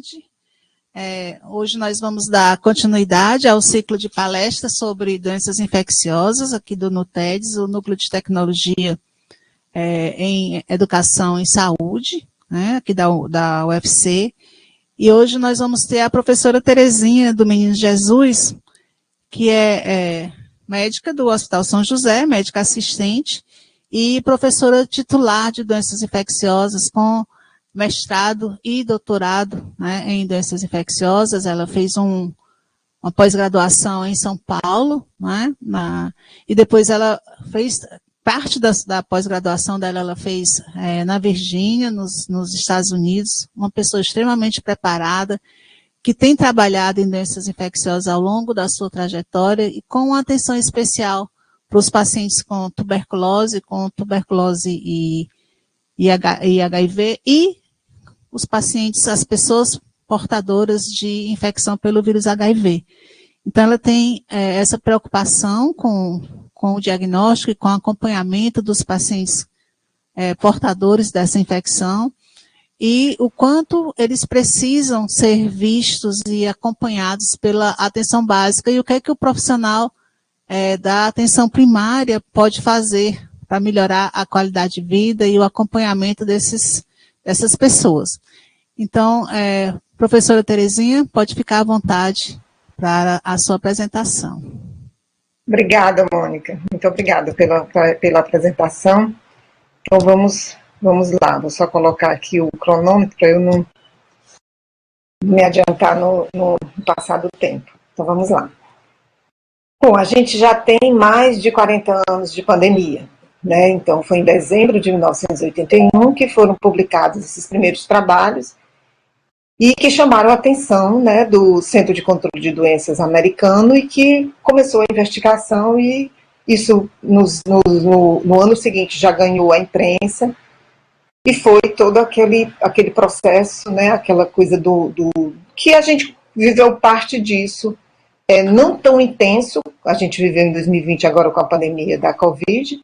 Saúde. Hoje nós vamos dar continuidade ao ciclo de palestras sobre doenças infecciosas aqui do NUTEDS, o Núcleo de Tecnologia em Educação e Saúde, né, aqui da UFC. E hoje nós vamos ter a professora Terezinha do Menino Jesus, que é médica do Hospital São José, médica assistente, e professora titular de doenças infecciosas com mestrado e doutorado, né, em doenças infecciosas. Ela fez uma pós-graduação em São Paulo, né, e depois ela fez parte da pós-graduação dela, ela fez na Virgínia, nos Estados Unidos, uma pessoa extremamente preparada, que tem trabalhado em doenças infecciosas ao longo da sua trajetória e com uma atenção especial para os pacientes com tuberculose e HIV, e os pacientes, as pessoas portadoras de infecção pelo vírus HIV. Então, ela tem essa preocupação com o diagnóstico e com o acompanhamento dos pacientes portadores dessa infecção, e o quanto eles precisam ser vistos e acompanhados pela atenção básica, e o que é que o profissional da atenção primária pode fazer para melhorar a qualidade de vida e o acompanhamento dessas pessoas. Então, professora Terezinha, pode ficar à vontade para a sua apresentação. Obrigada, Mônica. Muito obrigada pela apresentação. Então, vamos lá. Vou só colocar aqui o cronômetro para eu não me adiantar no passar do tempo. Então, vamos lá. Bom, a gente já tem mais de 40 anos de pandemia, né? Então, foi em dezembro de 1981 que foram publicados esses primeiros trabalhos e que chamaram a atenção, né, do Centro de Controle de Doenças americano, e que começou a investigação, e isso no ano seguinte já ganhou a imprensa, e foi todo aquele processo, né, aquela coisa que a gente viveu parte disso. Não tão intenso, a gente viveu em 2020 agora com a pandemia da Covid,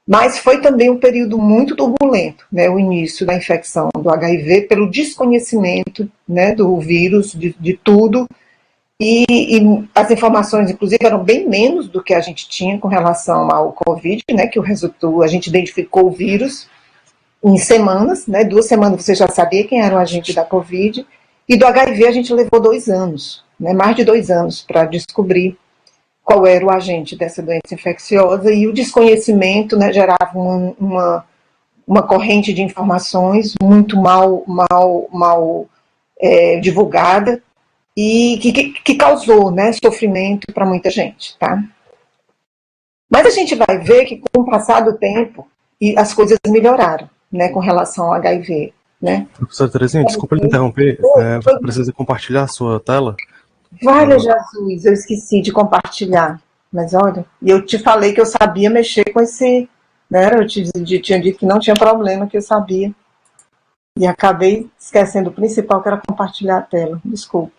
mas foi também um período muito turbulento, né, o início da infecção do HIV, pelo desconhecimento, né, do vírus, de tudo, e as informações, inclusive, eram bem menos do que a gente tinha com relação ao Covid, né, que a gente identificou o vírus em semanas, né, 2 semanas você já sabia quem era o agente da Covid, e do HIV a gente levou 2 anos, né, mais de 2 anos para descobrir qual era o agente dessa doença infecciosa, e o desconhecimento, né, gerava uma corrente de informações muito mal divulgada, e que causou, né, sofrimento para muita gente, tá? Mas a gente vai ver que com o passar do tempo as coisas melhoraram, né, com relação ao HIV, né? Professora Terezinha, desculpa lhe interromper, você precisa compartilhar a sua tela? Valha Jesus, eu esqueci de compartilhar, mas olha, e eu te falei que eu sabia mexer com esse, né, eu tinha dito que não tinha problema, que eu sabia, e acabei esquecendo o principal, que era compartilhar a tela, desculpa,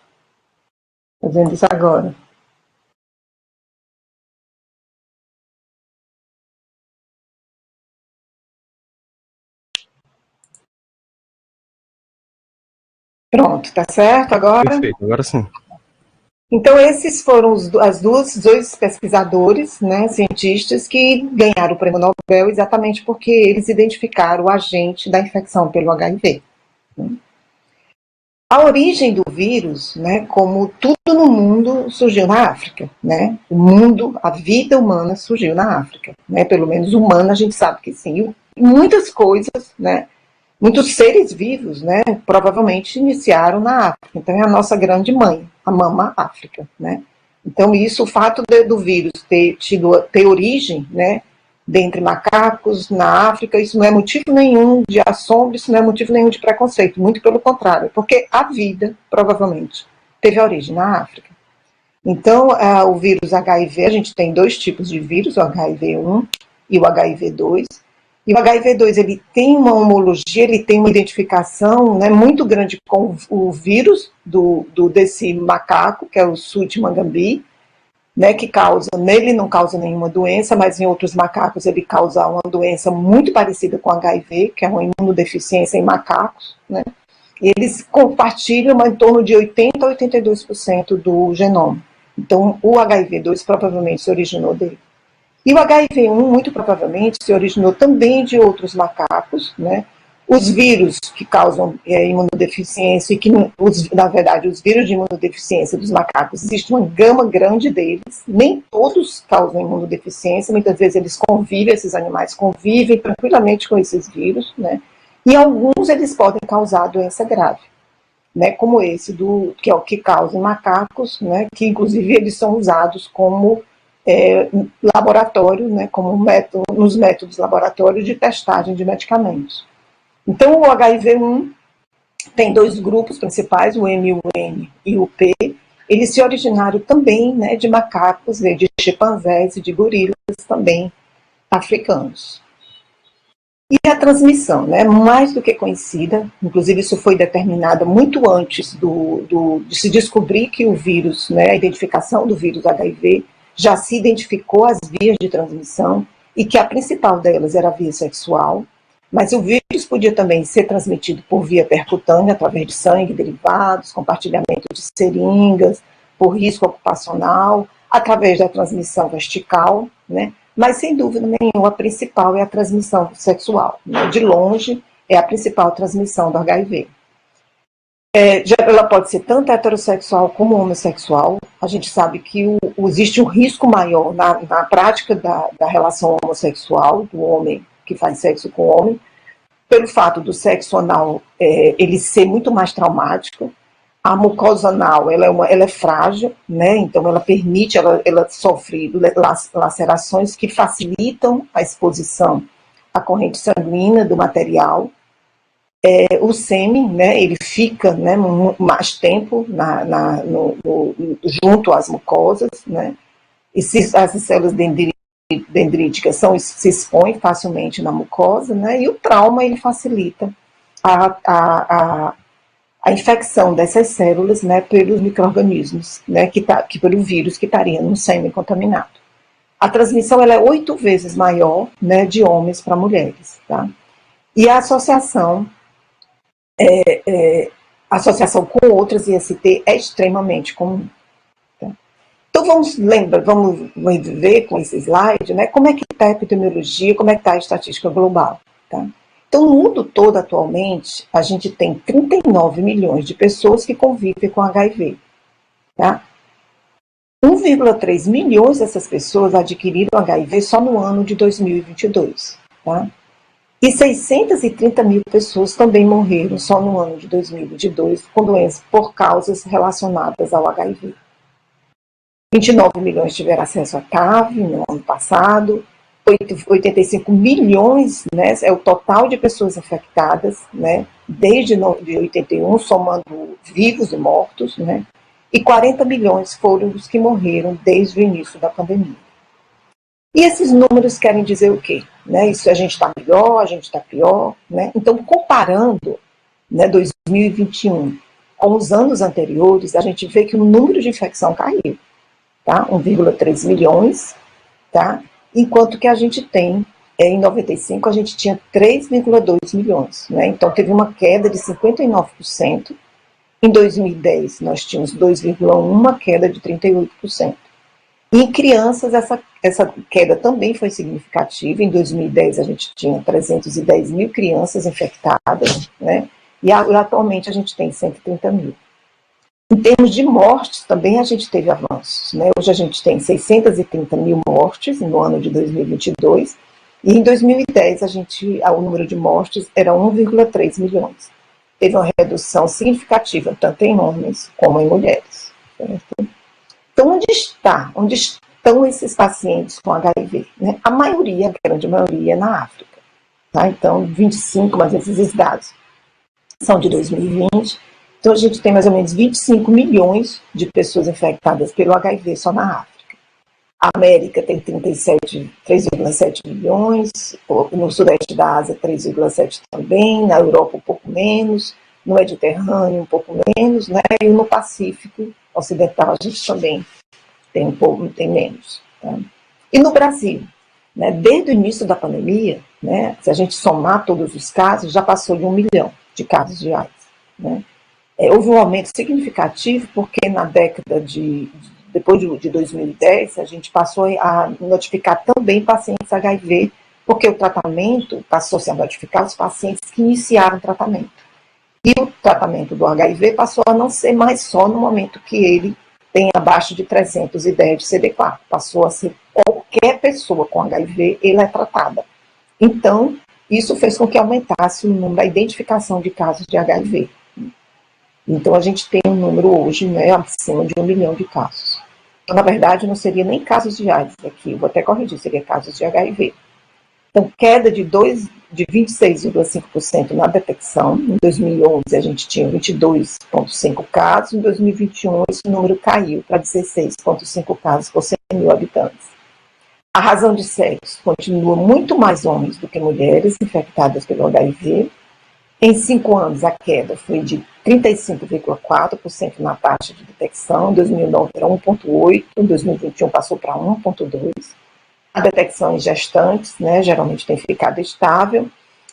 fazendo isso agora. Pronto, tá certo agora? Perfeito, agora sim. Então, esses foram os dois pesquisadores, né, cientistas, que ganharam o prêmio Nobel exatamente porque eles identificaram o agente da infecção pelo HIV. A origem do vírus, né, como tudo no mundo, surgiu na África, né? A vida humana surgiu na África, né? Pelo menos humana, a gente sabe que sim. E muitas coisas, né? Muitos seres vivos, né, provavelmente iniciaram na África. Então, é a nossa grande mãe, a Mama África, né? Então, o fato do vírus ter origem, né, dentre macacos, na África, isso não é motivo nenhum de assombro, isso não é motivo nenhum de preconceito, muito pelo contrário, porque a vida, provavelmente, teve origem na África. Então, o vírus HIV, a gente tem 2 tipos de vírus, o HIV-1 e o HIV-2, e o HIV-2, ele tem uma homologia, ele tem uma identificação, né, muito grande com o vírus desse macaco, que é o Sweet Mangambi, né, que nele não causa nenhuma doença, mas em outros macacos ele causa uma doença muito parecida com HIV, que é uma imunodeficiência em macacos, né, E eles compartilham em torno de 80% a 82% do genoma. Então, o HIV2 provavelmente se originou dele. E o HIV1, muito provavelmente, se originou também de outros macacos, né? Os vírus que causam imunodeficiência, e que, na verdade, os vírus de imunodeficiência dos macacos, existe uma gama grande deles, nem todos causam imunodeficiência, muitas vezes eles convivem, esses animais convivem tranquilamente com esses vírus, né? E alguns eles podem causar doença grave, né? Como esse, que é o que causa em macacos, né? Que inclusive eles são usados como laboratório, né? Como nos métodos laboratórios de testagem de medicamentos. Então, o HIV1 tem dois grupos principais, o M e o P. Eles se originaram também, né, de macacos, de chimpanzés e de gorilas também africanos. E a transmissão, né, mais do que conhecida, inclusive isso foi determinado muito antes de se descobrir que o vírus, né, a identificação do vírus HIV, já se identificou as vias de transmissão e que a principal delas era a via sexual. Mas o vírus podia também ser transmitido por via percutânea, através de sangue, derivados, compartilhamento de seringas, por risco ocupacional, através da transmissão vertical, né? Mas, sem dúvida nenhuma, a principal é a transmissão sexual. Né? De longe, é a principal transmissão do HIV. Ela pode ser tanto heterossexual como homossexual. A gente sabe que existe um risco maior na prática da relação homossexual, do homem que faz sexo com o homem, pelo fato do sexo anal ele ser muito mais traumático. A mucosa anal ela é frágil, né? Então ela permite, ela sofre lacerações que facilitam a exposição à corrente sanguínea do material. O sêmen, né, ele fica, né, mais tempo junto às mucosas, né? E as células dendríticas se expõem facilmente na mucosa, né? E o trauma ele facilita a infecção dessas células, né, pelos micro-organismos, né, pelo vírus que estaria no sêmen contaminado. A transmissão ela é 8 vezes maior, né, de homens para mulheres, tá? E a associação com outras IST é extremamente comum. Então vamos ver com esse slide, né, como é que está a epidemiologia, como é que está a estatística global. Tá? Então, no mundo todo, atualmente, a gente tem 39 milhões de pessoas que convivem com HIV. Tá? 1,3 milhões dessas pessoas adquiriram HIV só no ano de 2022. Tá? E 630 mil pessoas também morreram só no ano de 2022 com doenças por causas relacionadas ao HIV. 29 milhões tiveram acesso a TAV no ano passado, 85 milhões, né, é o total de pessoas infectadas, né, desde 81, somando vivos e mortos, né, e 40 milhões foram os que morreram desde o início da pandemia. E esses números querem dizer o quê? Né, isso a gente está melhor, a gente está pior, né? Então, comparando, né, 2021 com os anos anteriores, a gente vê que o número de infecção caiu. Tá? 1,3 milhões, tá? Enquanto que a gente tem, em 95, a gente tinha 3,2 milhões. Né? Então, teve uma queda de 59%. Em 2010, nós tínhamos 2,1%, uma queda de 38%. E em crianças, essa queda também foi significativa. Em 2010, a gente tinha 310 mil crianças infectadas, né? E atualmente a gente tem 130 mil. Em termos de mortes, também a gente teve avanços. Né? Hoje a gente tem 630 mil mortes no ano de 2022, e em 2010 o número de mortes era 1,3 milhões. Teve uma redução significativa, tanto em homens como em mulheres. Certo? Então, onde estão esses pacientes com HIV? Né? A grande maioria, é na África. Tá? Então, 25, mas esses dados são de 2020. Então, a gente tem mais ou menos 25 milhões de pessoas infectadas pelo HIV só na África. A América tem 3,7 milhões, no sudeste da Ásia 3,7 também, na Europa um pouco menos, no Mediterrâneo um pouco menos, né? E no Pacífico Ocidental a gente também tem menos. Tá? E no Brasil, né, desde o início da pandemia, né, se a gente somar todos os casos, já passou de 1 milhão de casos de AIDS. né? Houve um aumento significativo porque na década depois de 2010, a gente passou a notificar também pacientes HIV, porque o tratamento passou-se a notificar os pacientes que iniciaram o tratamento. E o tratamento do HIV passou a não ser mais só no momento que ele tem abaixo de 310 de CD4. Passou a ser qualquer pessoa com HIV, ele é tratada. Então, isso fez com que aumentasse o número da identificação de casos de HIV. Então, a gente tem um número hoje, né, acima de 1 milhão de casos. Então, na verdade, não seria nem casos de AIDS aqui, vou até corrigir, seria casos de HIV. Então, queda de 26,5% na detecção. Em 2011, a gente tinha 22,5 casos. Em 2021, esse número caiu para 16,5 casos por 100 mil habitantes. A razão de sexo continua muito mais homens do que mulheres infectadas pelo HIV. Em 5 anos, a queda foi de 35,4% na taxa de detecção. Em 2009 era 1,8%, em 2021 passou para 1,2%. A detecção em gestantes, né, geralmente tem ficado estável,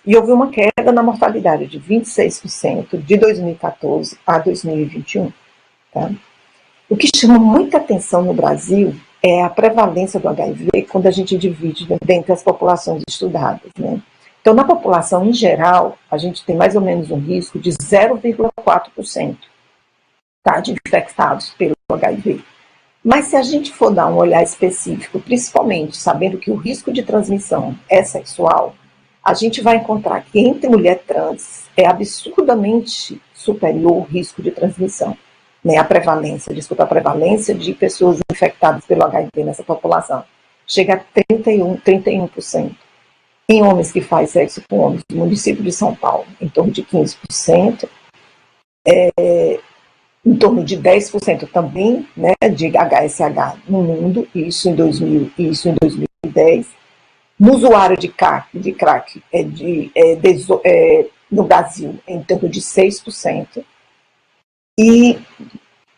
e houve uma queda na mortalidade de 26% de 2014 a 2021. Tá? O que chama muita atenção no Brasil é a prevalência do HIV quando a gente divide dentre as populações estudadas, né? Então, na população em geral, a gente tem mais ou menos um risco de 0,4%, tá, de infectados pelo HIV. Mas se a gente for dar um olhar específico, principalmente sabendo que o risco de transmissão é sexual, a gente vai encontrar que entre mulher trans é absurdamente superior o risco de transmissão, né, a prevalência de pessoas infectadas pelo HIV nessa população. Chega a 31%. Em homens que fazem sexo com homens, no município de São Paulo, em torno de 15%. Em torno de 10% também, né, de HSH no mundo, isso em 2010. No usuário de crack no Brasil, em torno de 6%. E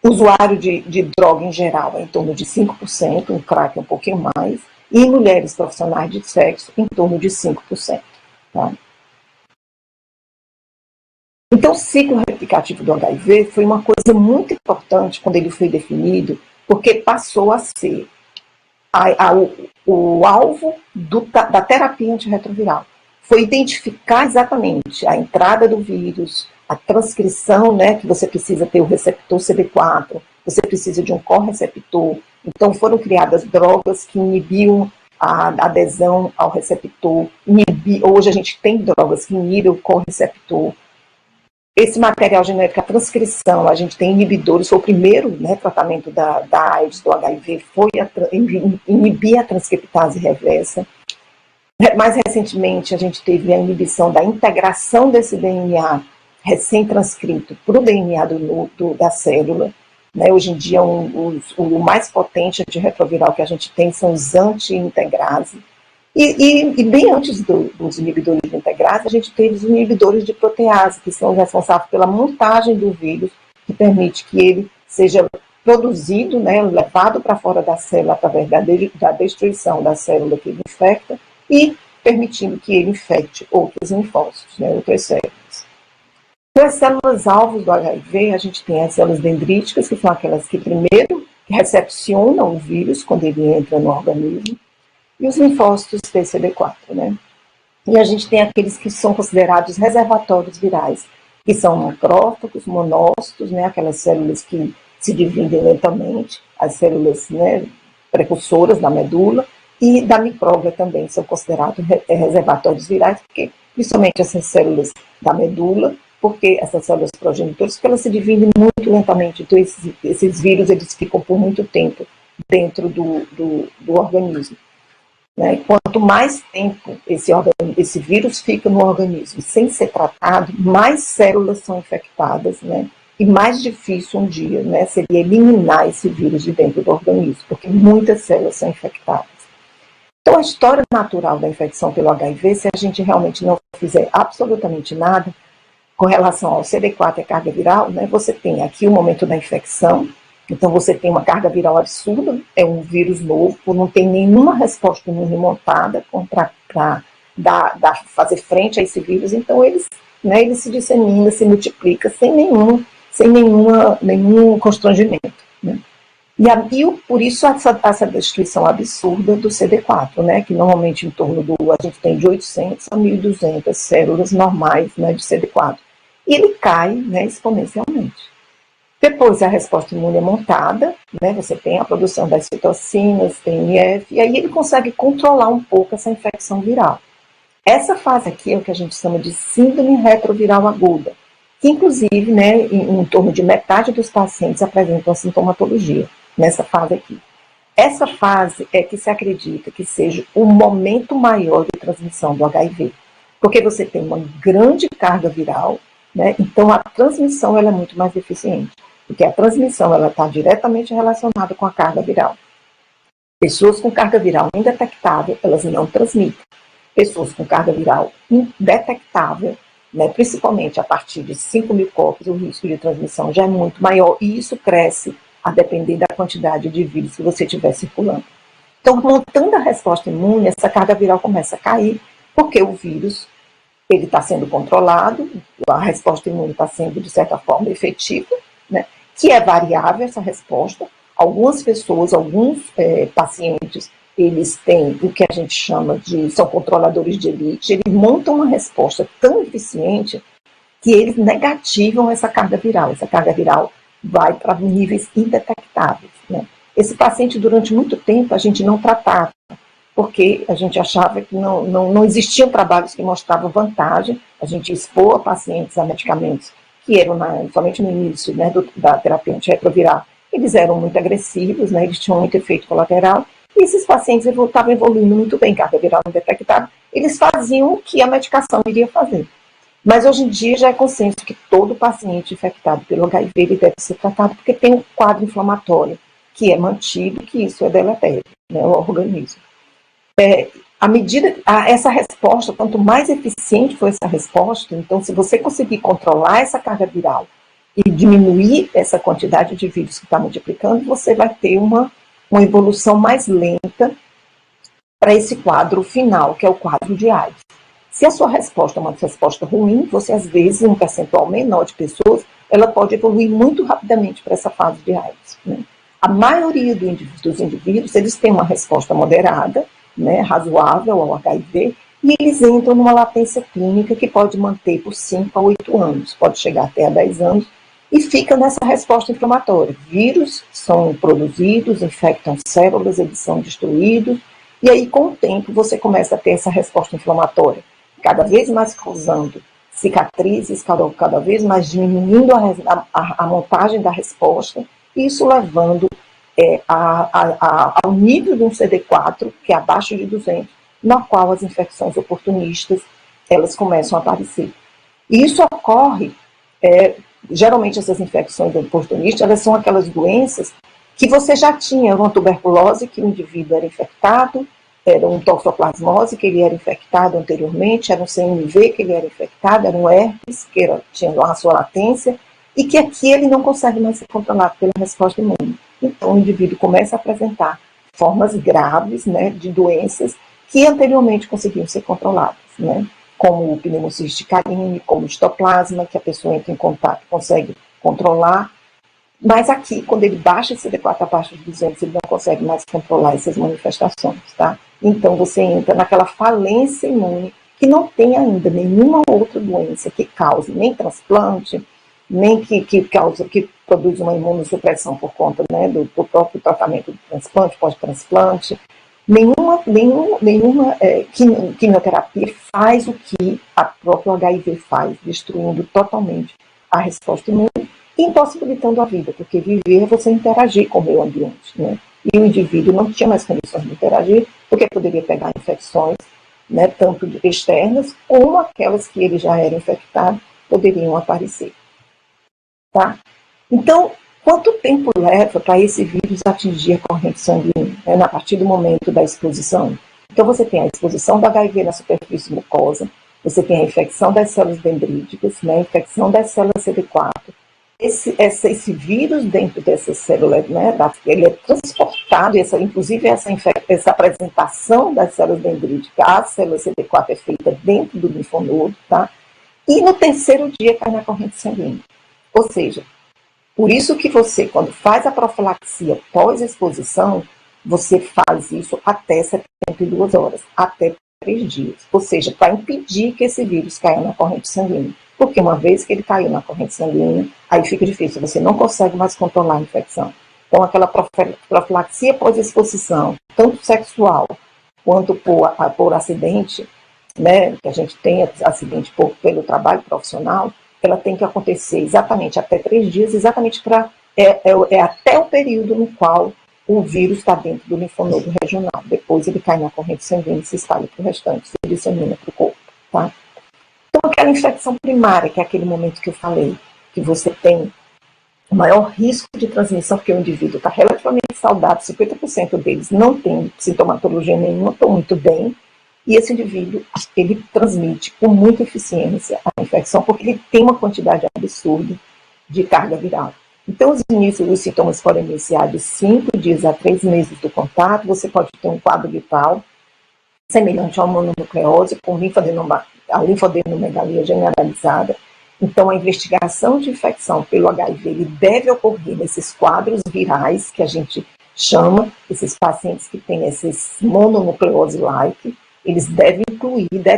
usuário de droga em geral, em torno de 5%, um crack um pouquinho mais. E em mulheres profissionais de sexo, em torno de 5%. Tá? Então, o ciclo replicativo do HIV foi uma coisa muito importante quando ele foi definido, porque passou a ser o alvo da terapia antirretroviral. Foi identificar exatamente a entrada do vírus, a transcrição, né, que você precisa ter o receptor CD4, você precisa de um correceptor. Então, foram criadas drogas que inibiam a adesão ao receptor. Hoje a gente tem drogas que inibem o correceptor. Esse material genético, a transcrição, a gente tem inibidores, foi o primeiro, né, tratamento da AIDS, do HIV, foi inibir a transcriptase reversa. Mais recentemente, a gente teve a inibição da integração desse DNA recém-transcrito para o DNA da célula. Né? Hoje em dia, o mais potente antirretroviral que a gente tem são os anti-integrase. E bem antes dos inibidores de integrase, a gente teve os inibidores de protease, que são responsáveis pela montagem do vírus, que permite que ele seja produzido, né, levado para fora da célula através da destruição da célula que ele infecta e permitindo que ele infecte outros linfócitos, né, outras células. Então, as células alvos do HIV, a gente tem as células dendríticas, que são aquelas que primeiro recepcionam o vírus quando ele entra no organismo, e os linfócitos TCD4, né? E a gente tem aqueles que são considerados reservatórios virais, que são macrófagos, monócitos, né? Aquelas células que se dividem lentamente, as células, né, precursoras da medula, e da micróglia também são considerados reservatórios virais, porque, principalmente essas células da medula, porque essas células progenitoras, porque elas se dividem muito lentamente, então esses vírus eles ficam por muito tempo dentro do organismo. Né? Quanto mais tempo esse vírus fica no organismo sem ser tratado, mais células são infectadas, né? E mais difícil um dia, né, seria eliminar esse vírus de dentro do organismo, porque muitas células são infectadas. Então, a história natural da infecção pelo HIV, se a gente realmente não fizer absolutamente nada com relação ao CD4 e carga viral, né, você tem aqui o momento da infecção. Então, você tem uma carga viral absurda, é um vírus novo, não tem nenhuma resposta imune montada para fazer frente a esse vírus. Então, eles né, ele se dissemina, se multiplica sem nenhum constrangimento, né? Por isso essa destruição absurda do CD4, né, que normalmente a gente tem de 800 a 1.200 células normais, né, de CD4. E ele cai, né, exponencialmente. Depois a resposta imune é montada, né, você tem a produção das citocinas, TNF, e aí ele consegue controlar um pouco essa infecção viral. Essa fase aqui é o que a gente chama de síndrome retroviral aguda, que inclusive, né, em torno de metade dos pacientes apresentam a sintomatologia nessa fase aqui. Essa fase é que se acredita que seja o momento maior de transmissão do HIV, porque você tem uma grande carga viral, né, então a transmissão ela é muito mais eficiente, porque a transmissão ela está diretamente relacionada com a carga viral. Pessoas com carga viral indetectável, elas não transmitem. Pessoas com carga viral indetectável, né, principalmente a partir de 5.000 cópias, o risco de transmissão já é muito maior, e isso cresce a depender da quantidade de vírus que você tiver circulando. Então, montando a resposta imune, essa carga viral começa a cair, porque o vírus ele está sendo controlado, a resposta imune está sendo, de certa forma, efetiva, né, que é variável essa resposta. Algumas pessoas, alguns pacientes, eles têm o que a gente chama são controladores de elite, eles montam uma resposta tão eficiente que eles negativam essa carga viral. Essa carga viral vai para níveis indetectáveis, né? Esse paciente, durante muito tempo, a gente não tratava, porque a gente achava que não existiam trabalhos que mostravam vantagem. A gente expôs pacientes a medicamentos que eram, somente no início, né, da terapia antirretroviral, eles eram muito agressivos, né, eles tinham muito efeito colateral, e esses pacientes estavam evoluindo muito bem, carga viral indetectável, eles faziam o que a medicação iria fazer. Mas hoje em dia já é consenso que todo paciente infectado pelo HIV ele deve ser tratado, porque tem um quadro inflamatório que é mantido, que isso é deletério, né, ao organismo. Essa resposta, quanto mais eficiente for essa resposta, então se você conseguir controlar essa carga viral e diminuir essa quantidade de vírus que está multiplicando, você vai ter uma evolução mais lenta para esse quadro final, que é o quadro de AIDS. Se a sua resposta é uma resposta ruim, você às vezes, um percentual menor de pessoas, ela pode evoluir muito rapidamente para essa fase de AIDS, né? A maioria dos indivíduos, eles têm uma resposta moderada, né, razoável ao HIV, e eles entram numa latência clínica que pode manter por 5 a 8 anos, pode chegar até a 10 anos, e fica nessa resposta inflamatória. Vírus são produzidos, infectam células, eles são destruídos, e aí com o tempo você começa a ter essa resposta inflamatória, cada vez mais causando cicatrizes, cada vez mais diminuindo a montagem da resposta, isso levando ao nível de um CD4, que é abaixo de 200, na qual as infecções oportunistas elas começam a aparecer. E isso ocorre, geralmente essas infecções oportunistas, elas são aquelas doenças que você já tinha, uma tuberculose, que o indivíduo era infectado, era um toxoplasmose, que ele era infectado anteriormente, era um CMV, que ele era infectado, era um herpes, que tinha a sua latência, e que aqui ele não consegue mais ser controlado pela resposta imune. Então o indivíduo começa a apresentar formas graves, né, de doenças que anteriormente conseguiam ser controladas, né, como o pneumociste carine, como o histoplasma, que a pessoa entra em contato e consegue controlar. Mas aqui, quando ele baixa esse CD4 abaixo de 200, ele não consegue mais controlar essas manifestações, tá? Então você entra naquela falência imune que não tem ainda nenhuma outra doença que cause nem transplante, nem que produz uma imunossupressão por conta, né, do próprio tratamento do transplante, pós-transplante. Nenhuma quimioterapia faz o que a própria HIV faz, destruindo totalmente a resposta imune e impossibilitando a vida, porque viver é você interagir com o meio ambiente, né? E o indivíduo não tinha mais condições de interagir, porque poderia pegar infecções, né, tanto externas, como aquelas que ele já era infectado, poderiam aparecer. Tá? Então, quanto tempo leva para esse vírus atingir a corrente sanguínea, né, a partir do momento da exposição? Então, você tem a exposição do HIV na superfície mucosa, você tem a infecção das células dendríticas, né, a infecção das células CD4. Esse vírus dentro dessas células, né, ele é transportado, inclusive essa apresentação das células dendríticas às células CD4 é feita dentro do linfonodo, tá? e no terceiro dia cai na corrente sanguínea. Ou seja, por isso que você, quando faz a profilaxia pós-exposição, você faz isso até 72 horas, até 3 dias. Ou seja, para impedir que esse vírus caia na corrente sanguínea. Porque uma vez que ele caiu na corrente sanguínea, aí fica difícil, você não consegue mais controlar a infecção. Então, aquela profilaxia pós-exposição, tanto sexual quanto por acidente, né, que a gente tem acidente pelo trabalho profissional, ela tem que acontecer exatamente até 3 dias, exatamente para até o período no qual o vírus está dentro do linfonodo regional. Depois ele cai na corrente sanguínea e se espalha para o restante, se dissemina para o corpo. Tá? Então, aquela infecção primária, que é aquele momento que eu falei, que você tem o maior risco de transmissão, porque o indivíduo está relativamente saudável, 50% deles não tem sintomatologia nenhuma, estão muito bem, e esse indivíduo, ele transmite com muita eficiência a infecção, porque ele tem uma quantidade absurda de carga viral. Então, os sintomas podem iniciar de 5 dias a 3 meses do contato, você pode ter um quadro viral semelhante a uma mononucleose, com a linfadenomegalia generalizada. Então, a investigação de infecção pelo HIV ele deve ocorrer nesses quadros virais, que a gente chama, esses pacientes que têm esses mononucleose-like, eles devem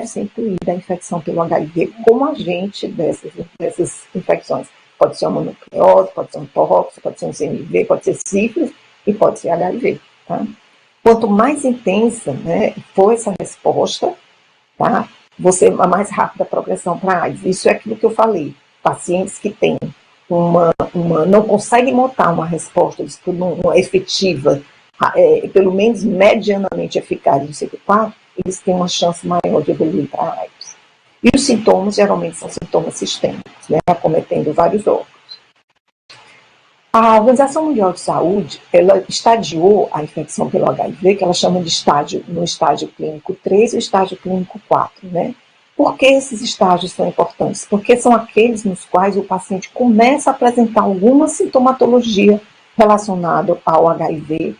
ser incluída a infecção pelo HIV como agente dessas infecções. Pode ser uma mononucleose, pode ser um tórax, pode ser um CMV, pode ser sífilis e pode ser HIV. Tá? Quanto mais intensa, né, for essa resposta, tá, a mais rápida a progressão para AIDS. Isso é aquilo que eu falei. Pacientes que têm não conseguem montar uma resposta uma efetiva, pelo menos medianamente eficaz do CD4, eles têm uma chance maior de evoluir para AIDS. E os sintomas geralmente são sintomas sistêmicos, né, acometendo vários órgãos. A Organização Mundial de Saúde, ela estadiou a infecção pelo HIV, que ela chama de no estágio clínico 3 e o estágio clínico 4, né? Por que esses estágios são importantes? Porque são aqueles nos quais o paciente começa a apresentar alguma sintomatologia relacionada ao HIV,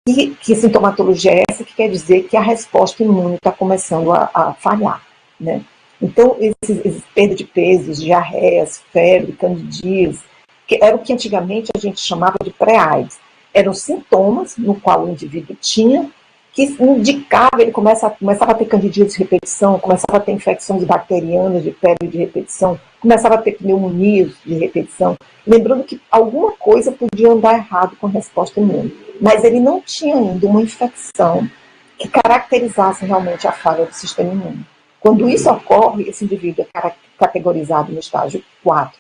e que sintomatologia é essa? Que quer dizer que a resposta imune está começando a falhar, né? Então, esses perda de peso, diarreias, febre, candidíase, que era o que antigamente a gente chamava de pré-AIDS. Eram sintomas no qual o indivíduo tinha, que indicava, ele começava a ter candidíase de repetição, começava a ter infecções bacterianas de febre de repetição, começava a ter pneumonias de repetição, lembrando que alguma coisa podia andar errado com a resposta imune. Mas ele não tinha ainda uma infecção que caracterizasse realmente a falha do sistema imune. Quando isso ocorre, esse indivíduo é categorizado no estágio 4,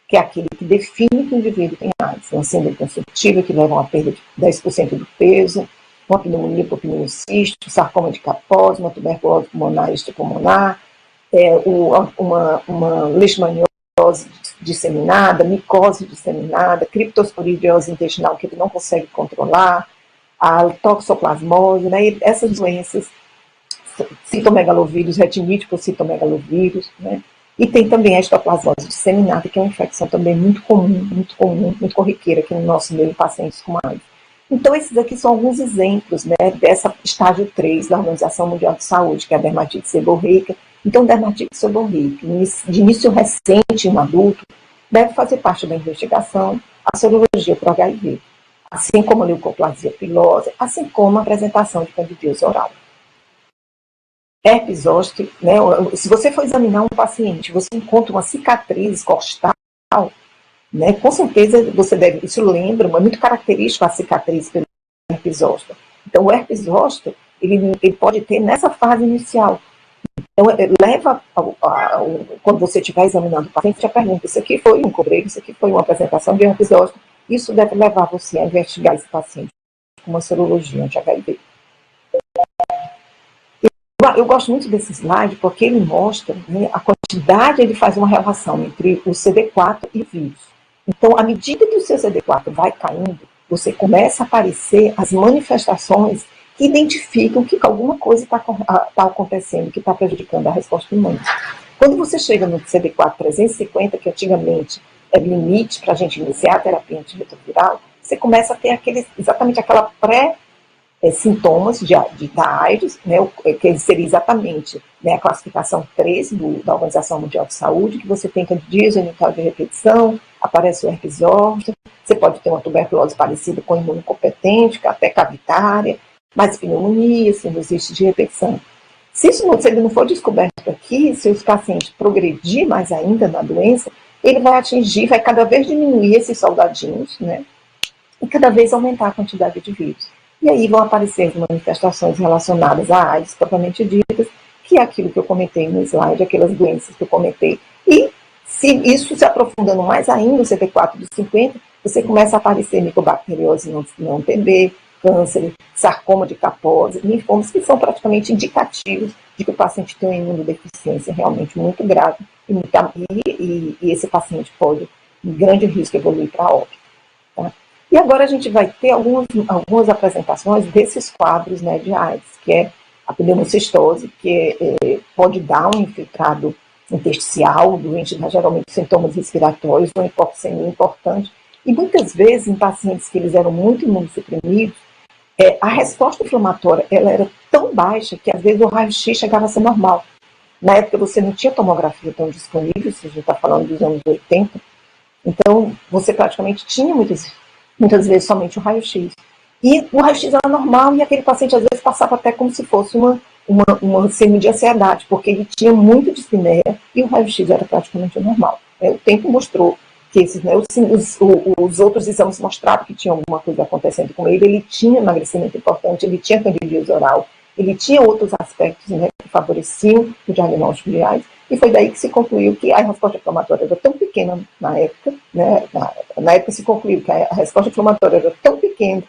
que é aquele que define que o indivíduo tem AIDS, uma síndrome consumptiva que leva a uma perda de 10% do peso, uma pneumonia por pneumocístico, sarcoma de Kaposi, uma tuberculose pulmonar e extrapulmonar, uma leishmaniose disseminada, micose disseminada, criptosporidiose intestinal que ele não consegue controlar, a toxoplasmose, né? E essas doenças, citomegalovírus, retinite por citomegalovírus, né? E tem também a histoplasmose disseminada, que é uma infecção também muito comum, muito corriqueira aqui no nosso meio de pacientes com AIDS. Então, esses aqui são alguns exemplos, né, dessa estágio 3 da Organização Mundial de Saúde, que é a dermatite seborreica. Então, dermatite seborreica, de início recente no adulto, deve fazer parte da investigação a sorologia para o HIV, assim como a leucoplasia pilosa, assim como a apresentação de candidíase oral. Herpes zoster, né, se você for examinar um paciente, você encontra uma cicatriz costal, né, com certeza você deve, isso lembra, é muito característico a cicatriz pelo herpes zoster. Então, o herpes zoster, ele pode ter nessa fase inicial. Então, quando você estiver examinando o paciente, já pergunta, isso aqui foi um cobreiro, isso aqui foi uma apresentação de herpes zoster. Isso deve levar você a investigar esse paciente com uma sorologia anti-HIV. Eu gosto muito desse slide porque ele mostra, né, a quantidade, ele faz uma relação entre o CD4 e o vírus. Então, à medida que o seu CD4 vai caindo, você começa a aparecer as manifestações que identificam que alguma coisa está acontecendo, que está prejudicando a resposta imune. Quando você chega no CD4 350, que antigamente era limite para a gente iniciar a terapia antirretroviral, você começa a ter exatamente aquela sintomas da AIDS, né, que seria exatamente, né, a classificação 3 da Organização Mundial de Saúde, que você tem candidíase genital de repetição, aparece o herpes zoster, você pode ter uma tuberculose parecida com imunocompetente, até cavitária, mas pneumonia, sinusite de repetição. Se ele não for descoberto aqui, se os pacientes progredir mais ainda na doença, ele vai cada vez diminuir esses soldadinhos, né, e cada vez aumentar a quantidade de vírus. E aí vão aparecer as manifestações relacionadas à AIDS, propriamente ditas, que é aquilo que eu comentei no slide, aquelas doenças que eu comentei. E isso se aprofundando mais ainda, o CD4 dos 50, você começa a aparecer micobacteriose não TB, câncer, sarcoma de Kaposi, linfomas, que são praticamente indicativos de que o paciente tem uma imunodeficiência realmente muito grave e esse paciente pode, em grande risco, evoluir para óbito. Tá? E agora a gente vai ter algumas apresentações desses quadros, né, de AIDS, que é a pneumocistose, que pode dar um infiltrado intersticial, o doente dá geralmente sintomas respiratórios, uma hipoxemia importante, e muitas vezes em pacientes que eles eram muito imunossuprimidos, a resposta inflamatória ela era tão baixa que às vezes o raio-x chegava a ser normal. Na época você não tinha tomografia tão disponível, se a gente está falando dos anos 80, então você praticamente tinha muitas vezes somente o raio-x. E o raio-x era normal e aquele paciente às vezes passava até como se fosse uma síndrome de ansiedade, porque ele tinha muita dispneia e o raio-x era praticamente normal. O tempo mostrou que os outros exames mostravam que tinha alguma coisa acontecendo com ele tinha emagrecimento importante, ele tinha candidíase oral, ele tinha outros aspectos, né, que favoreciam o diagnóstico de AIDS, e foi daí que se concluiu que a resposta inflamatória era tão pequena na época, né, na época se concluiu que a resposta inflamatória era tão pequena,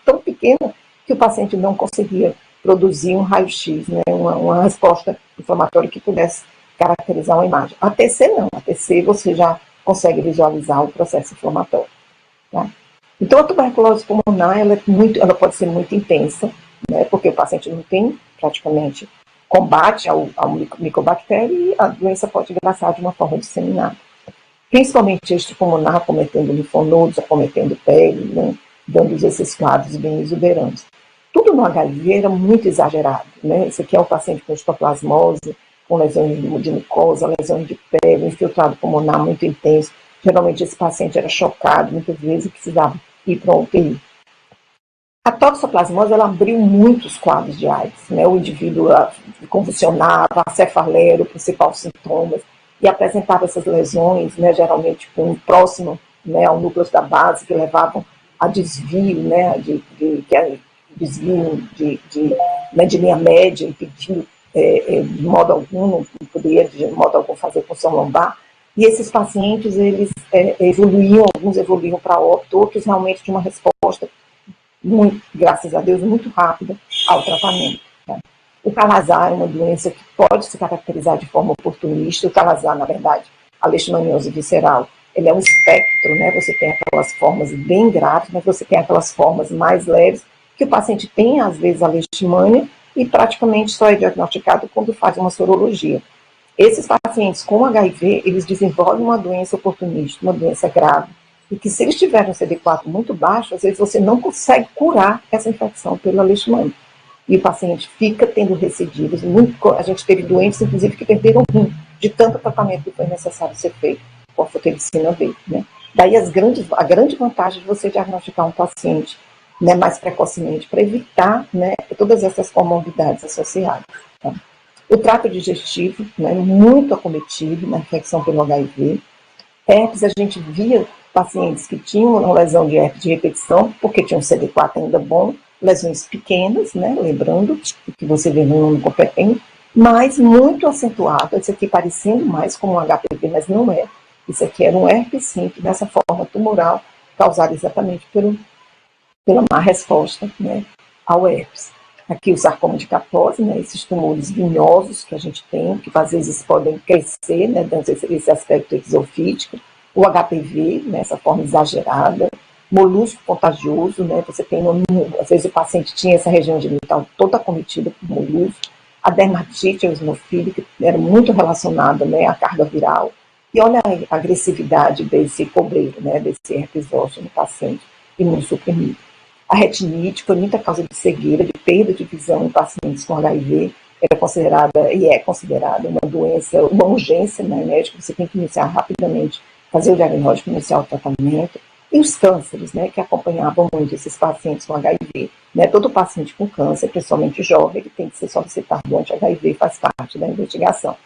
que o paciente não conseguia produzir um raio-x, né, uma resposta inflamatória que pudesse caracterizar uma imagem. A TC não, a TC você já consegue visualizar o processo inflamatório. Tá? Então, a tuberculose pulmonar ela pode ser muito intensa, né, porque o paciente não tem praticamente combate ao micobactéria e a doença pode agraçar de uma forma disseminada. Principalmente este pulmonar, cometendo linfonodos, acometendo pele, né, dando esses quadros bem exuberantes. Tudo no HIV era muito exagerado. Né? Esse aqui é um paciente com histoplasmose, com lesões de mucosa, lesões de pele, infiltrado pulmonar muito intenso. Geralmente esse paciente era chocado, muitas vezes precisava ir para uma UTI. A toxoplasmose ela abriu muitos quadros de AIDS. Né? O indivíduo convulsionava, a cefaleia era o principal sintoma, e apresentava essas lesões, né, geralmente próximo, né, ao núcleo da base, que levavam a desvio, né, desvio de linha média, impedindo de modo algum, não poderia de modo algum fazer punção lombar, e esses pacientes, eles alguns evoluíam para óbito, outros realmente tinham uma resposta, graças a Deus, muito rápida ao tratamento. Tá? O calazar é uma doença que pode se caracterizar de forma oportunista. O calazar, na verdade, a leishmaniose visceral, ele é um espectro, né? Você tem aquelas formas bem graves, mas você tem aquelas formas mais leves, que o paciente tem, às vezes, a leishmania, e praticamente só é diagnosticado quando faz uma sorologia. Esses pacientes com HIV, eles desenvolvem uma doença oportunista, uma doença grave, e que se eles tiverem um CD4 muito baixo, às vezes você não consegue curar essa infecção pela leishmania. E o paciente fica tendo recidivas. A gente teve doentes, inclusive, que perderam o rim, de tanto tratamento que foi necessário ser feito com a fotericina B. Né? Daí a grande vantagem de você diagnosticar um paciente, né, mais precocemente, para evitar, né, todas essas comorbidades associadas. Tá? O trato digestivo, né, muito acometido na infecção pelo HIV. Herpes, a gente via pacientes que tinham uma lesão de herpes de repetição, porque tinham um CD4 ainda bom, lesões pequenas, né, lembrando que você vê no nome competente, mas muito acentuado, esse aqui parecendo mais como um HPV, mas não é. Isso aqui era um herpes simples, dessa forma tumoral, causada exatamente pela má resposta, né, ao herpes. Aqui o sarcoma de Kaposi, né, esses tumores vinhosos que a gente tem, que às vezes podem crescer, né, dando esse aspecto exofítico. O HPV, né, essa forma exagerada. Molusco contagioso, né, você tem, às vezes o paciente tinha essa região genital toda acometida por molusco. A dermatite eosinofílica era muito relacionada, né, à carga viral. E olha a agressividade desse cobreiro, né, desse herpes zoster no paciente imunossuprimido. A retinite foi muita causa de cegueira, de perda de visão em pacientes com HIV. Era considerada e é considerada uma doença, uma urgência, né, médico, você tem que iniciar rapidamente, fazer o diagnóstico, iniciar o tratamento. E os cânceres, né, que acompanhavam muito esses pacientes com HIV. Né, todo paciente com câncer, principalmente jovem, ele tem que ser solicitado do anti-HIV, faz parte da investigação.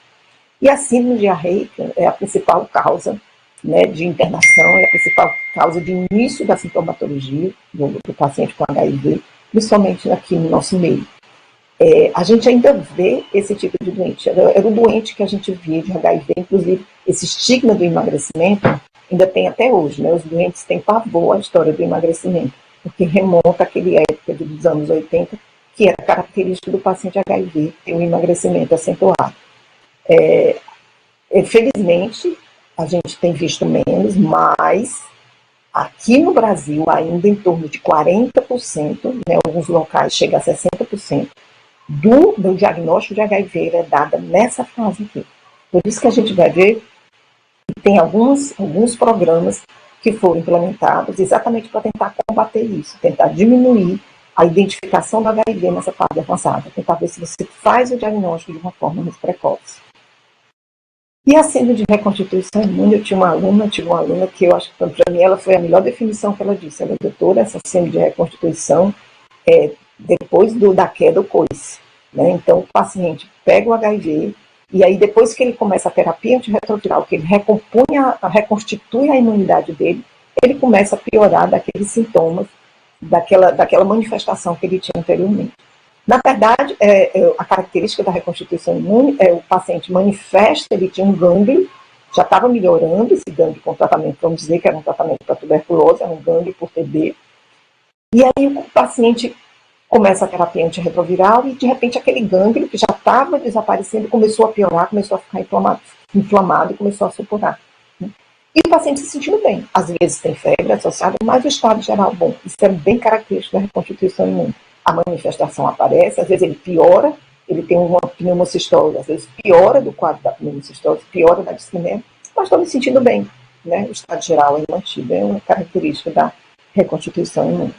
E a síndrome diarreica é a principal causa, né, de internação, é a principal causa de início da sintomatologia do paciente com HIV, principalmente aqui no nosso meio. A gente ainda vê esse tipo de doente. Era o doente que a gente via de HIV, inclusive esse estigma do emagrecimento ainda tem até hoje, né? Os doentes têm pavor à história do emagrecimento, porque remonta àquele época dos anos 80, que era característico do paciente HIV, ter um emagrecimento acentuado. Felizmente, a gente tem visto menos, mas aqui no Brasil, ainda em torno de 40%, né, alguns locais chega a 60%, do diagnóstico de HIV é dada nessa fase aqui. Por isso que a gente vai ver que tem alguns programas que foram implementados exatamente para tentar combater isso, tentar diminuir a identificação do HIV nessa fase avançada, tentar ver se você faz o diagnóstico de uma forma mais precoce. E a síndrome de reconstituição imune, eu tive uma aluna que eu acho que para mim ela foi a melhor definição que ela disse. Ela é doutora, essa síndrome de reconstituição depois da queda do coice. Né? Então, o paciente pega o HIV e aí depois que ele começa a terapia antirretroviral, que ele reconstitui a imunidade dele, ele começa a piorar daqueles sintomas, daquela manifestação que ele tinha anteriormente. Na verdade, a característica da reconstituição imune é o paciente manifesta, ele tinha um gânglio, já estava melhorando esse gânglio com tratamento, vamos dizer que era um tratamento para tuberculose, era um gânglio por TB, e aí o paciente começa a terapia antirretroviral e de repente aquele gânglio que já estava desaparecendo começou a piorar, começou a ficar inflamado e começou a supurar. E o paciente se sentindo bem. Às vezes tem febre associada, mas o estado geral bom. Isso é bem característico da reconstituição imune. A manifestação aparece, às vezes ele piora, ele tem uma pneumocistose, às vezes piora do quadro da pneumocistose, piora da dispneia, mas estou me sentindo bem. Né? O estado geral é mantido, é uma característica da reconstituição imune.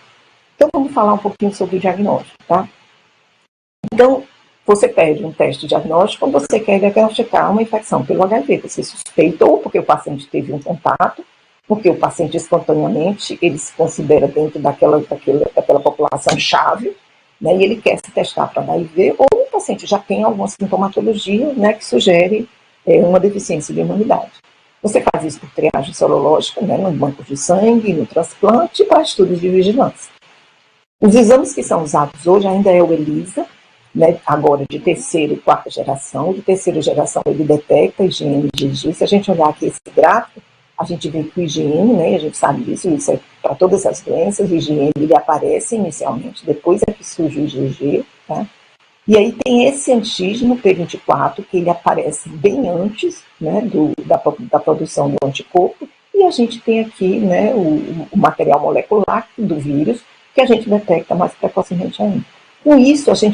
Então vamos falar um pouquinho sobre o diagnóstico, tá? Então, você pede um teste diagnóstico quando você quer diagnosticar uma infecção pelo HIV. Você suspeita ou porque o paciente teve um contato, porque o paciente espontaneamente ele se considera dentro daquela população-chave, né, e ele quer se testar para HIV, ou o paciente já tem alguma sintomatologia, né, que sugere uma deficiência de imunidade. Você faz isso por triagem sorológica, né, no banco de sangue, no transplante e para estudos de vigilância. Os exames que são usados hoje ainda é o ELISA, né, agora de terceira e quarta geração. De terceira geração ele detecta IgM e IgG. Se a gente olhar aqui esse gráfico, a gente vê que o IgM, né, a gente sabe disso, isso é para todas as doenças, o IgM ele aparece inicialmente, depois é que surge o IgG, tá? E aí tem esse antígeno P24, que ele aparece bem antes, né, da produção do anticorpo, e a gente tem aqui, né, o material molecular do vírus, que a gente detecta mais precocemente ainda. Com isso, se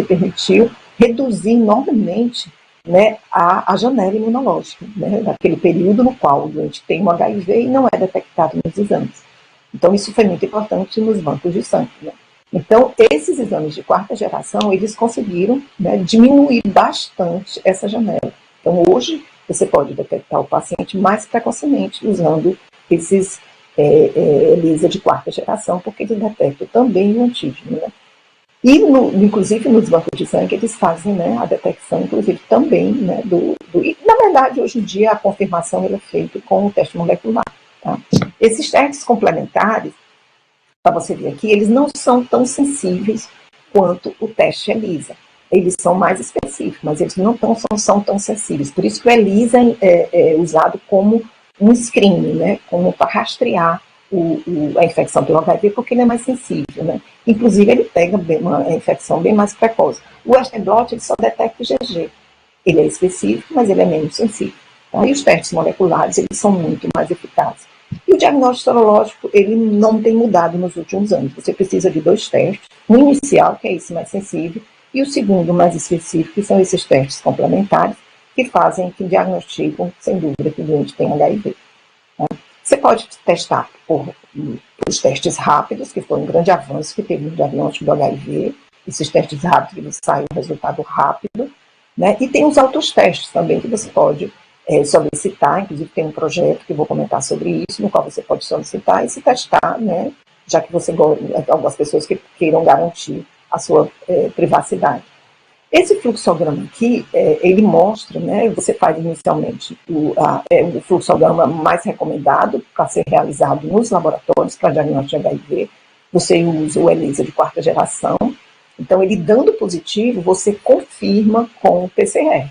permitiu reduzir enormemente, né, a janela imunológica, né, daquele período no qual o doente tem um HIV e não é detectado nos exames. Então, isso foi muito importante nos bancos de sangue. Né? Então, esses exames de quarta geração, eles conseguiram, né, diminuir bastante essa janela. Então, hoje, você pode detectar o paciente mais precocemente usando esses ELISA de quarta geração, porque eles detectam também o antígeno. Né? E, inclusive, nos bancos de sangue, eles fazem, né, a detecção, inclusive, também, né, e, na verdade, hoje em dia, a confirmação é feita com o teste molecular. Tá? Esses testes complementares, para você ver aqui, eles não são tão sensíveis quanto o teste ELISA. Eles são mais específicos, mas eles não são tão sensíveis. Por isso que o ELISA é usado como um screening, né, como para rastrear a infecção pelo HIV, porque ele é mais sensível. Né? Inclusive, ele pega uma infecção bem mais precoce. O Western blot ele só detecta o IgG. Ele é específico, mas ele é menos sensível. Tá? E os testes moleculares, eles são muito mais eficazes. E o diagnóstico sorológico, ele não tem mudado nos últimos anos. Você precisa de 2 testes. Um inicial, que é esse mais sensível, e o segundo, mais específico, que são esses testes complementares, que diagnosticam, sem dúvida, que o doente tem HIV. Tá? Você pode testar por os testes rápidos, que foi um grande avanço que teve no diagnóstico do HIV, esses testes rápidos, eles saem um resultado rápido, né? E tem os autotestes também que você pode solicitar, inclusive tem um projeto que eu vou comentar sobre isso, no qual você pode solicitar e se testar, né? Já que você algumas pessoas que queiram garantir a sua privacidade. Esse fluxograma aqui, ele mostra, né, você faz inicialmente o fluxograma mais recomendado para ser realizado nos laboratórios para diagnóstico de HIV, você usa o ELISA de quarta geração, então ele dando positivo, você confirma com o PCR,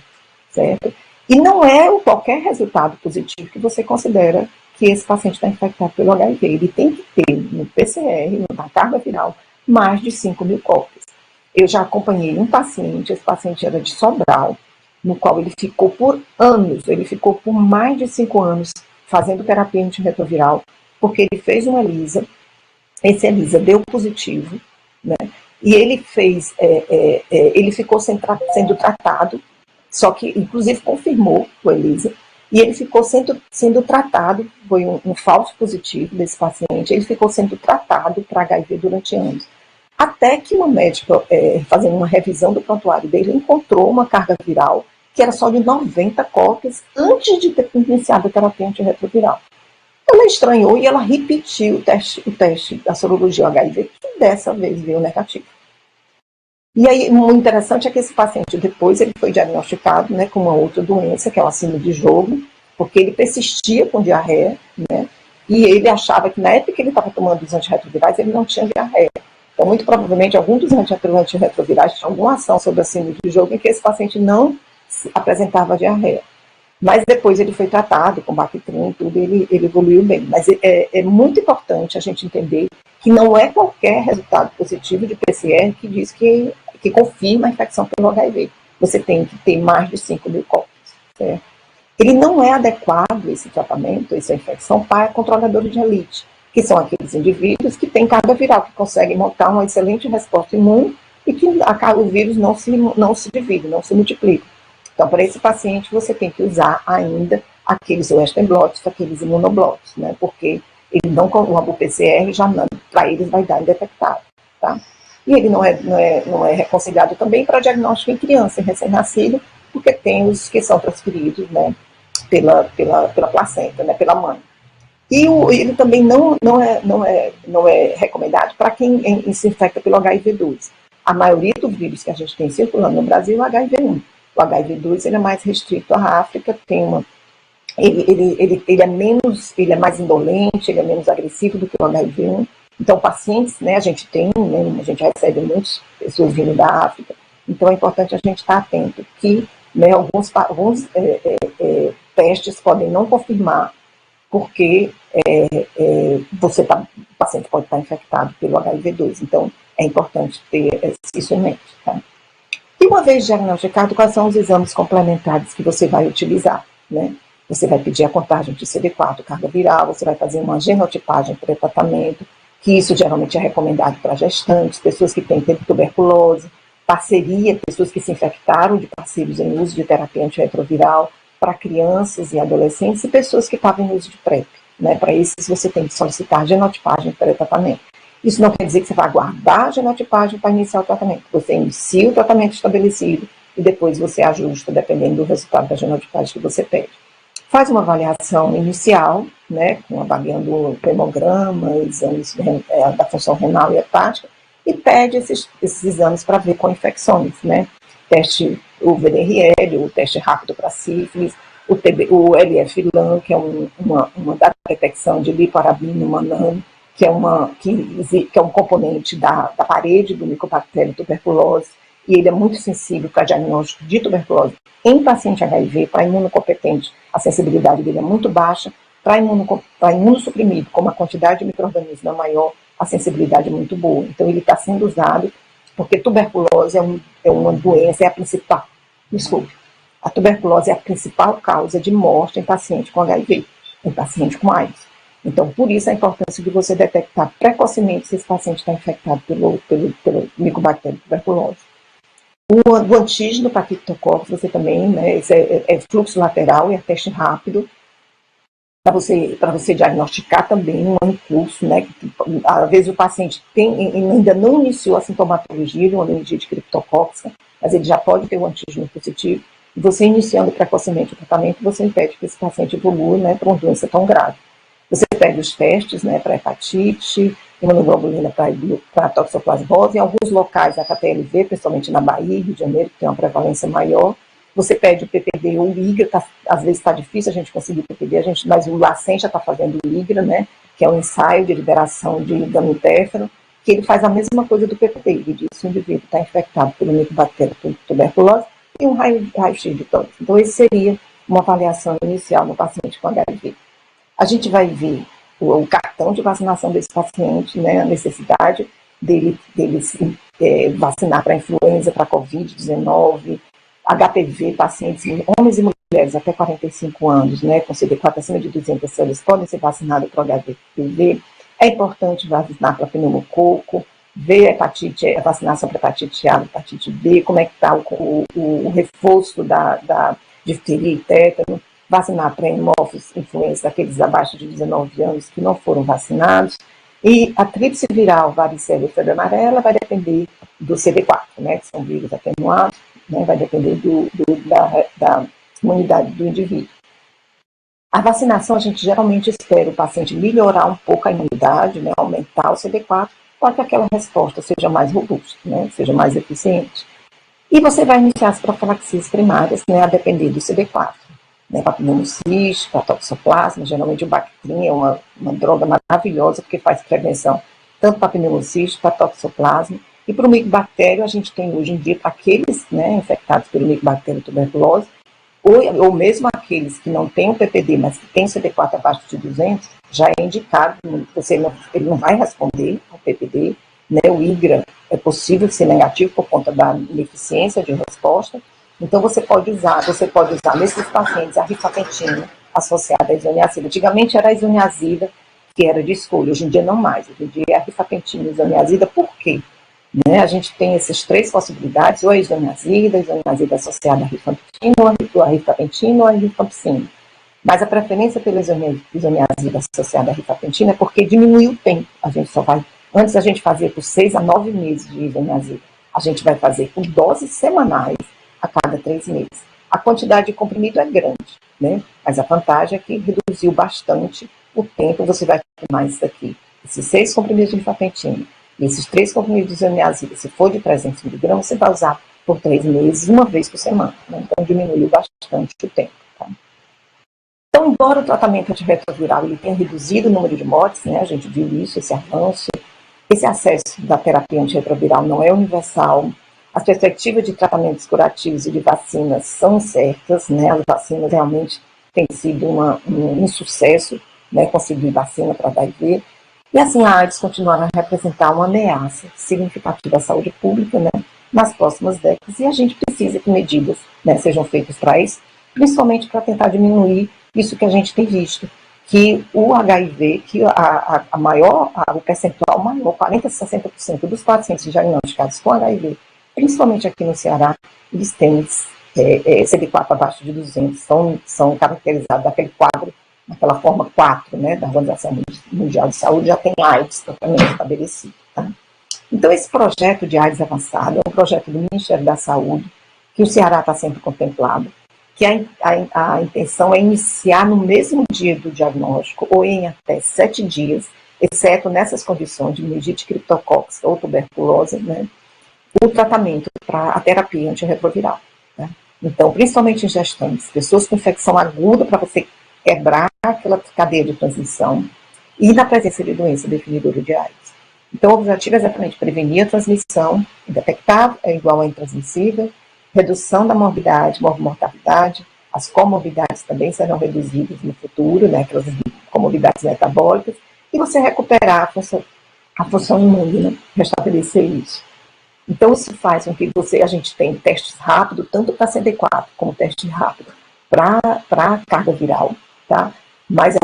certo? E não é qualquer resultado positivo que você considera que esse paciente está infectado pelo HIV, ele tem que ter no PCR, na carga viral, mais de 5.000 cópias. Eu já acompanhei um paciente, esse paciente era de Sobral, no qual ele ficou por anos, ele ficou por mais de 5 anos fazendo terapia antirretroviral, porque ele fez uma ELISA, esse ELISA deu positivo, né? E ele fez, ele ficou sendo tratado, só que inclusive confirmou o ELISA, e ele ficou sendo tratado, foi um falso positivo desse paciente, ele ficou sendo tratado para HIV durante anos. Até que uma médica, fazendo uma revisão do prontuário dele, encontrou uma carga viral que era só de 90 cópias antes de ter iniciado a terapia antirretroviral. Ela estranhou e ela repetiu o teste da sorologia HIV, que dessa vez veio negativo. E aí, o interessante é que esse paciente, depois, ele foi diagnosticado, né, com uma outra doença, que é o síndrome de Jogo, porque ele persistia com diarreia, né, e ele achava que na época que ele estava tomando os antirretrovirais, ele não tinha diarreia. Então, muito provavelmente, algum dos antirretrovirais tinha alguma ação sobre a síndrome de Jogo em que esse paciente não apresentava diarreia. Mas depois ele foi tratado com Bactrim e tudo, ele evoluiu bem. Mas é muito importante a gente entender que não é qualquer resultado positivo de PCR que diz que confirma a infecção pelo HIV. Você tem que ter mais de 5.000 cópias. Certo? Ele não é adequado, esse tratamento, essa infecção, para controladores de elite, que são aqueles indivíduos que têm carga viral, que conseguem montar uma excelente resposta imune e que o vírus não se divide, não se multiplica. Então, para esse paciente, você tem que usar ainda aqueles Western blots, aqueles imunoblots, né? Porque ele não, o PCR já para eles vai dar indetectável, tá? E ele não é reconsiderado também para diagnóstico em criança, em recém-nascido, porque tem os que são transferidos, né, pela placenta, né, pela mãe. E ele também não é recomendado para quem se infecta pelo HIV-2. A maioria dos vírus que a gente tem circulando no Brasil é o HIV-1. O HIV-2 ele é mais restrito à África, ele é mais indolente, ele é menos agressivo do que o HIV-1. Então, pacientes, né, a gente recebe muitas pessoas vindo da África, então é importante a gente estar atento que, né, alguns testes podem não confirmar porque o paciente pode estar infectado pelo HIV-2, então é importante ter isso em mente, tá? E uma vez diagnosticado, quais são os exames complementares que você vai utilizar, né? Você vai pedir a contagem de CD4, carga viral, você vai fazer uma genotipagem pré-tratamento, que isso geralmente é recomendado para gestantes, pessoas que têm tuberculose, parceria, pessoas que se infectaram de parceiros em uso de terapia antirretroviral, para crianças e adolescentes e pessoas que estavam em uso de PrEP, né? Para esses você tem que solicitar genotipagem pré-tratamento. Isso não quer dizer que você vai aguardar a genotipagem para iniciar o tratamento. Você inicia o tratamento estabelecido e depois você ajusta, dependendo do resultado da genotipagem que você pede. Faz uma avaliação inicial, né, avaliando o hemograma, exames da função renal e hepática, e pede esses exames para ver com infecções, né? O VDRL, o teste rápido para sífilis, o LF-LAN, que é uma detecção de lipoarabina humanano, que é um componente da parede do Mycobacterium tuberculose, e ele é muito sensível para diagnóstico de tuberculose em paciente HIV, para imunocompetente, a sensibilidade dele é muito baixa, para imunossuprimido, como a quantidade de micro-organismos é maior, a sensibilidade é muito boa. Então, ele está sendo usado porque tuberculose é uma doença, é a principal, a tuberculose é a principal causa de morte em paciente com HIV, em paciente com AIDS. Então, por isso a importância de você detectar precocemente se esse paciente está infectado pelo Mycobacterium tuberculose. O antígeno para criptococcus, você também, né, é fluxo lateral e é teste rápido. para você diagnosticar também um curso, né? Às vezes o paciente ainda não iniciou a sintomatologia de uma meningite criptocócica, mas ele já pode ter um antígeno positivo. E você iniciando precocemente o tratamento, você impede que esse paciente evolua, né, para uma doença tão grave. Você pede os testes, né, para hepatite, imunoglobulina para toxoplasmose, em alguns locais a KTLV, principalmente na Bahia, Rio de Janeiro, que tem uma prevalência maior. Você pede o PPD ou o IGRA, às vezes está difícil a gente conseguir o PPD, mas o LACEN já está fazendo o IGRA, né, que é um ensaio de liberação de gamintéfero, que ele faz a mesma coisa do PPD, ele diz que o indivíduo está infectado pelo micobactéria tuberculose e um raio-x de tórax. Então, esse seria uma avaliação inicial no paciente com HIV. A gente vai ver o cartão de vacinação desse paciente, né, a necessidade dele se vacinar para influenza, para Covid-19, HPV, pacientes, homens e mulheres até 45 anos, né, com CD4 acima de 200 células, podem ser vacinados para HPV. É importante vacinar para pneumococo, ver a vacinação para hepatite A, hepatite B, como é que está o reforço da difteria e tétano, vacinar para hemófilos, influenza, aqueles abaixo de 19 anos que não foram vacinados. E a tríplice viral, varicela e febre amarela vai depender do CD4, né, que são vírus atenuados, né, vai depender da imunidade do indivíduo. A vacinação, a gente geralmente espera o paciente melhorar um pouco a imunidade, né, aumentar o CD4, para que aquela resposta seja mais robusta, né, seja mais eficiente. E você vai iniciar as profilaxias primárias, né, a depender do CD4. Né, para pneumociste, para toxoplasma, geralmente o Bactrim é uma droga maravilhosa, porque faz prevenção tanto para pneumociste, para toxoplasma, e para o micobactério, a gente tem hoje em dia, para aqueles, né, infectados pelo micobactério tuberculose, ou mesmo aqueles que não têm o PPD, mas que têm CD4 abaixo de 200, já é indicado, ele não vai responder ao PPD, né, o IGRA é possível ser negativo por conta da ineficiência de resposta. Então, você pode usar nesses pacientes a rifampicina associada à isoniazida. Antigamente era a isoniazida que era de escolha, hoje em dia não mais. Hoje em dia é a rifampicina e isoniazida. Por quê? Né? A gente tem essas três possibilidades, ou a isoniazida associada à rifampicina, ou a rifampicina ou a rifampicina. Mas a preferência pela isoniazida associada à rifampicina é porque diminui o tempo. Antes a gente fazia por 6 a 9 meses de isoniazida. A gente vai fazer por doses semanais a cada 3 meses. A quantidade de comprimido é grande, né? Mas a vantagem é que reduziu bastante o tempo. Você vai tomar isso aqui, esses 6 comprimidos de rifampicina e esses 3 comprimidos de isoniazida, se for de 300 mg, você vai usar por 3 meses, uma vez por semana. Né? Então, diminuiu bastante o tempo. Tá? Então, embora o tratamento antirretroviral ele tenha reduzido o número de mortes, né? A gente viu isso, esse avanço, esse acesso da terapia antirretroviral não é universal. As perspectivas de tratamentos curativos e de vacinas são certas, né? As vacinas realmente têm sido um sucesso, né? Conseguir vacina para HIV. E assim, a AIDS continuará a representar uma ameaça significativa à saúde pública, né? Nas próximas décadas. E a gente precisa que medidas, né, sejam feitas para isso, principalmente para tentar diminuir isso que a gente tem visto, que o HIV, que o percentual maior, 40% a 60% dos pacientes diagnosticados com HIV, principalmente aqui no Ceará, eles têm CD4 abaixo de 200, são caracterizados daquele quadro, naquela forma 4, né, da Organização Mundial de Saúde, já tem AIDS totalmente estabelecido. Tá? Então, esse projeto de AIDS avançado é um projeto do Ministério da Saúde, que o Ceará está sempre contemplado, que a intenção é iniciar no mesmo dia do diagnóstico, ou em até 7 dias, exceto nessas condições de meningite criptocócica ou tuberculose, né, o tratamento para a terapia antirretroviral. Né? Então, principalmente em gestantes, pessoas com infecção aguda, para você quebrar aquela cadeia de transmissão, e na presença de doença definidora de AIDS. Então, o objetivo é exatamente prevenir a transmissão, detectar é igual a intransmissível, redução da morbidade, mortalidade, as comorbidades também serão reduzidas no futuro, né, aquelas comorbidades metabólicas, e você recuperar a função imune, né, restabelecer isso. Então, isso faz com que a gente tenha testes rápidos, tanto para CD4 como teste rápido para carga viral, tá? Mas,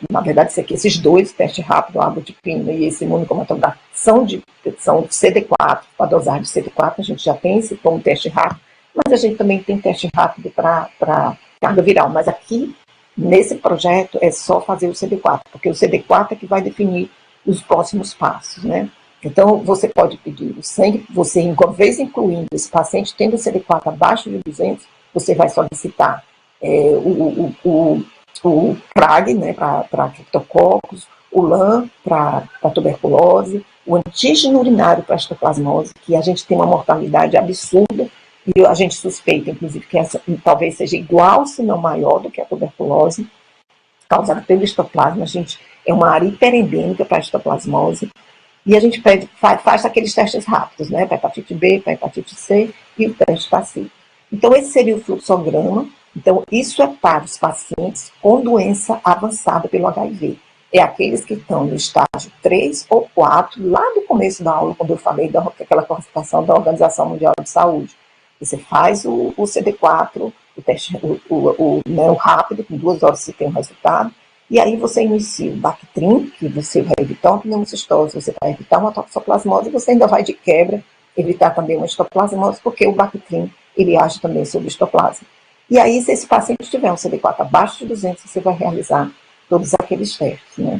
na verdade, esses dois testes rápidos, a abutipina e esse imunocomatográfico, são CD4, para dosagem de CD4, a gente já tem esse como teste rápido, mas a gente também tem teste rápido para carga viral. Mas aqui, nesse projeto é só fazer o CD4, porque o CD4 é que vai definir os próximos passos, né? Então, você pode pedir o sangue, você, uma vez incluindo esse paciente tendo o CD4 abaixo de 200, você vai solicitar o PRAG, né, para criptococcus, o LAM para tuberculose, o antígeno urinário para histoplasmose, que a gente tem uma mortalidade absurda, e a gente suspeita, inclusive, que essa talvez seja igual, se não maior, do que a tuberculose, causada pelo histoplasma. A gente é uma área hiperendêmica para a histoplasmose, e a gente faz aqueles testes rápidos, né, para hepatite B, para hepatite C, e o teste PACIFIC. Então, esse seria o fluxograma. Então, isso é para os pacientes com doença avançada pelo HIV. É aqueles que estão no estágio 3 ou 4, lá no começo da aula, quando eu falei daquela classificação da Organização Mundial de Saúde. Você faz o CD4, o teste o rápido, com 2 horas você tem o resultado, e aí você inicia o Bactrim, que você vai evitar uma pneumocistose, você vai evitar uma toxoplasmose, e você ainda vai de quebra evitar também uma histoplasmose, porque o Bactrim, ele age também sobre o histoplasma. E aí, se esse paciente tiver um CD4 abaixo de 200, você vai realizar todos aqueles testes, né?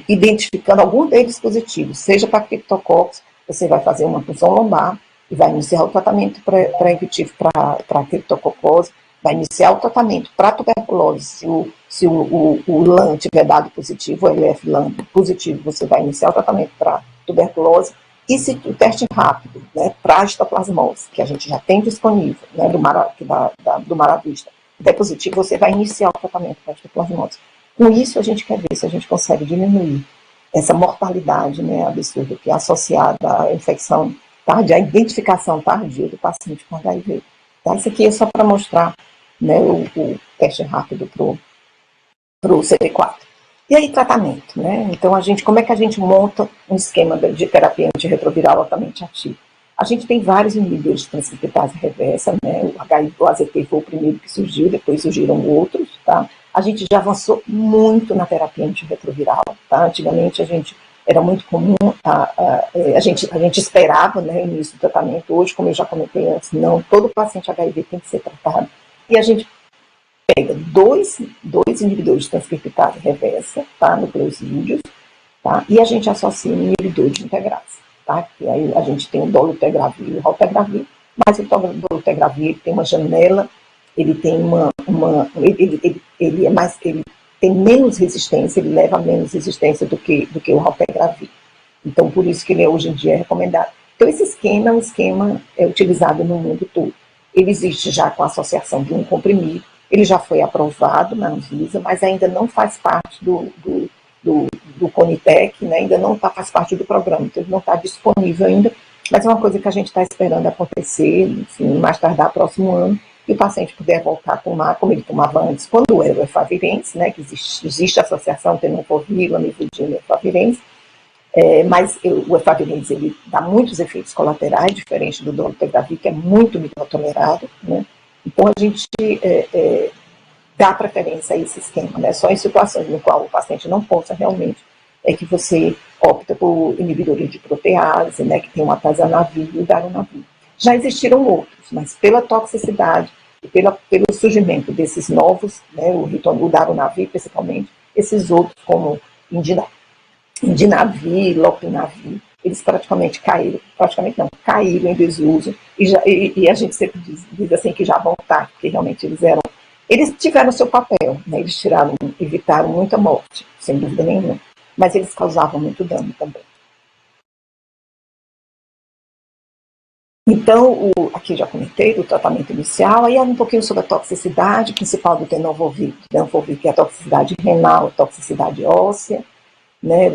Identificando algum deles positivos, seja para criptococcus, você vai fazer uma punção lombar e vai iniciar o tratamento preventivo para criptococose, vai iniciar o tratamento para tuberculose, se o LAN tiver dado positivo, o LF-LAN positivo, você vai iniciar o tratamento para tuberculose, e se o teste rápido, né, para histoplasmose, que a gente já tem disponível, né, do Maravista, der positivo, você vai iniciar o tratamento para histoplasmose. Com isso, a gente quer ver se a gente consegue diminuir essa mortalidade, né, absurda que é associada à infecção tardia, à identificação tardia do paciente com HIV. Tá? Isso aqui é só para mostrar, né, o teste rápido para o CD4. E aí, tratamento, né? Então, como é que a gente monta um esquema de terapia antirretroviral altamente ativo? A gente tem vários inibidores de transcriptase reversa, né? O AZT foi o primeiro que surgiu, depois surgiram outros, tá? A gente já avançou muito na terapia antirretroviral, tá? Antigamente, era muito comum, a gente esperava, né, o início do tratamento. Hoje, como eu já comentei antes, não, todo paciente HIV tem que ser tratado. E a gente pega dois inibidores de transcriptase reversa, tá, nucleosídeos, tá, e a gente associa um inibidor de integrase, tá, e aí a gente tem o dolutegravir e o raltegravir, mas o dolutegravir tem uma janela, ele tem ele tem menos resistência, ele leva a menos resistência do que o raltegravir. Então, por isso que ele hoje em dia é recomendado. Então, esse esquema é um esquema utilizado no mundo todo. Ele existe já com a associação de um comprimido, ele já foi aprovado na Anvisa, mas ainda não faz parte do Conitec, né? Ainda não faz parte do programa, então ele não está disponível ainda, mas é uma coisa que a gente está esperando acontecer, enfim, mais tardar próximo ano, e o paciente puder voltar a tomar, como ele tomava antes, quando era o efavirenz, né? Que existe a associação tenofovir, lamivudina e efavirenz, mas o efavirenz, ele dá muitos efeitos colaterais, diferente do dolutegravir, que é muito microtolerado, né? Então, a gente dá preferência a esse esquema, né? Só em situações no qual o paciente não possa realmente, é que você opta por inibidores de protease, né? Que tem o atazanavir e o darunavir. Já existiram outros, mas pela toxicidade e pelo surgimento desses novos, né? O darunavir, principalmente, esses outros, como indinavir, lopinavir, eles praticamente caíram em desuso, e a gente sempre diz assim que já vão estar, porque realmente eles tiveram seu papel, né? Eles evitaram muita morte, sem dúvida nenhuma, mas eles causavam muito dano também. Então, aqui já comentei do tratamento inicial, aí um pouquinho sobre a toxicidade principal do tenofovir, que é a toxicidade renal, a toxicidade óssea, né,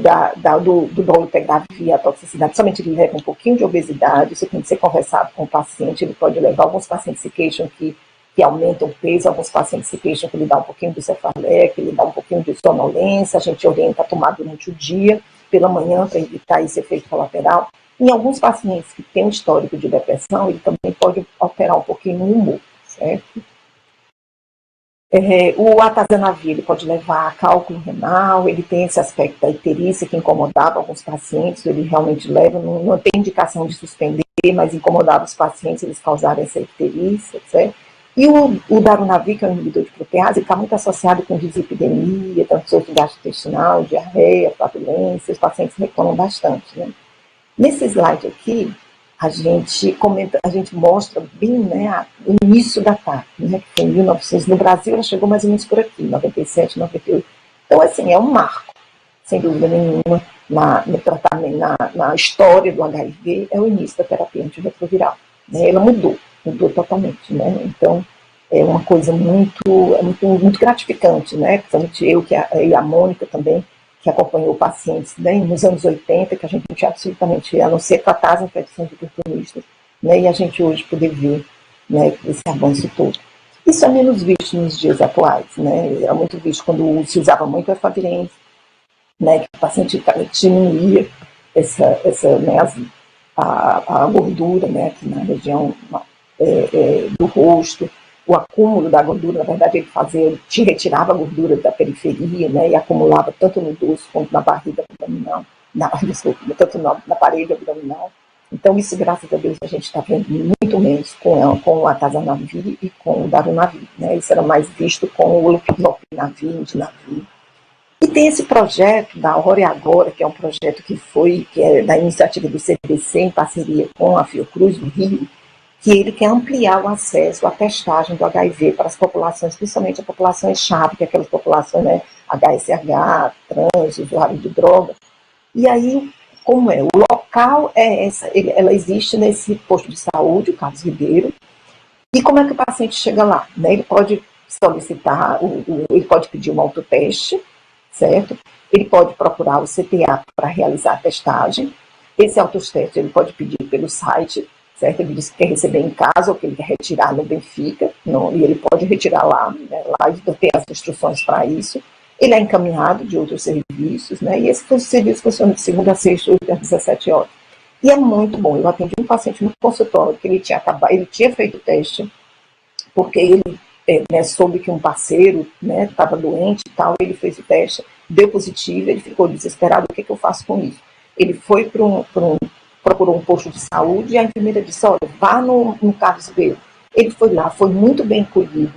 do dolutegravir, a toxicidade, somente ele leva um pouquinho de obesidade, isso tem que ser conversado com o paciente, ele pode levar, alguns pacientes se queixam que aumentam o peso, alguns pacientes se queixam que ele dá um pouquinho de cefaleia, que ele dá um pouquinho de sonolência, a gente orienta a tomar durante o dia, pela manhã, para evitar esse efeito colateral. Em alguns pacientes que têm um histórico de depressão, ele também pode alterar um pouquinho o humor, certo? O atazanavir, ele pode levar a cálculo renal, ele tem esse aspecto da icterícia que incomodava alguns pacientes, ele realmente leva, não tem indicação de suspender, mas incomodava os pacientes, eles causaram essa icterícia, certo? E o darunavir, que é um inibidor de protease, está muito associado com dislipidemia, transtorno gastrointestinal, diarreia, flatulência, os pacientes reclamam bastante, né? Nesse slide aqui, a gente mostra bem, né, o início da TAP, né, que foi em 1900, no Brasil ela chegou mais ou menos por aqui, 97, 98. Então, assim, é um marco, sem dúvida nenhuma, no tratamento, na história do HIV, é o início da terapia antirretroviral. Né? Ela mudou totalmente, né? Então, é uma coisa muito gratificante, né? Principalmente eu e a Mônica também, que acompanhou pacientes, né, nos anos 80, que a gente não tinha absolutamente, a não ser tratar as infecções oportunistas, né, e a gente hoje poder ver, né, esse avanço todo. Isso é menos visto nos dias atuais, né, era muito visto quando se usava muito efavirenz, né, que o paciente diminuía né, a gordura, né, aqui na região do rosto, o acúmulo da gordura, na verdade ele retirava a gordura da periferia, né, e acumulava tanto no dorso quanto na barriga abdominal, tanto na parede abdominal. Então isso, graças a Deus, a gente está vendo muito menos com o atazanavir e com o darunavir, né, isso era mais visto com o lopinavir, indinavir. E tem esse projeto da Hora e Agora, que é um projeto que é da iniciativa do CDC, em parceria com a Fiocruz do Rio, que ele quer ampliar o acesso à testagem do HIV para as populações, principalmente as populações-chave, que é aquelas populações, né, HSH, trans, usuário de droga. E aí, como é? O local ela existe nesse posto de saúde, o Carlos Ribeiro, e como é que o paciente chega lá? Né? Ele pode solicitar, ele pode pedir um autoteste, certo? Ele pode procurar o CTA para realizar a testagem. Esse autoteste ele pode pedir pelo site, certo? Ele diz que quer receber em casa ou que ele quer retirar no Benfica, e ele pode retirar lá, né? Lá tem as instruções para isso. Ele é encaminhado de outros serviços, né? E esse serviço funciona de segunda a sexta, 8 às 17 horas. E é muito bom. Eu atendi um paciente no consultório que ele tinha feito o teste, porque ele né, soube que um parceiro estava doente e tal, ele fez o teste, deu positivo, ele ficou desesperado, o que eu faço com isso? Ele foi procurou um posto de saúde e a enfermeira disse, olha, vá no Carlos Ribeiro. Ele foi lá, foi muito bem acolhido,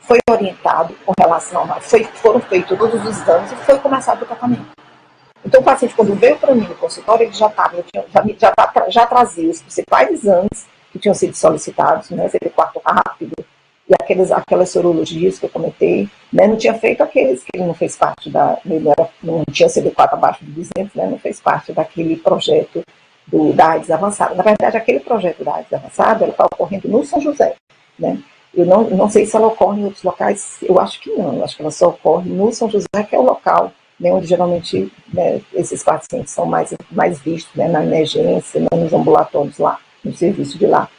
foi orientado com relação foram feitos todos os exames e foi começado o tratamento. Então o paciente, quando veio para mim no consultório, ele já trazia os principais exames que tinham sido solicitados, né, CD4 rápido, e aquelas sorologias que eu comentei, né, não tinha feito aqueles que ele não fez parte não tinha CD4 abaixo de 200, né, não fez parte daquele projeto da AIDS avançada. Na verdade, aquele projeto da AIDS avançada, ela está ocorrendo no São José, né. Eu não sei se ela ocorre em outros locais, eu acho que não, eu acho que ela só ocorre no São José, que é o local, né, onde geralmente, né, esses pacientes são mais vistos, né, na emergência, né, nos ambulatórios lá, no serviço de lá.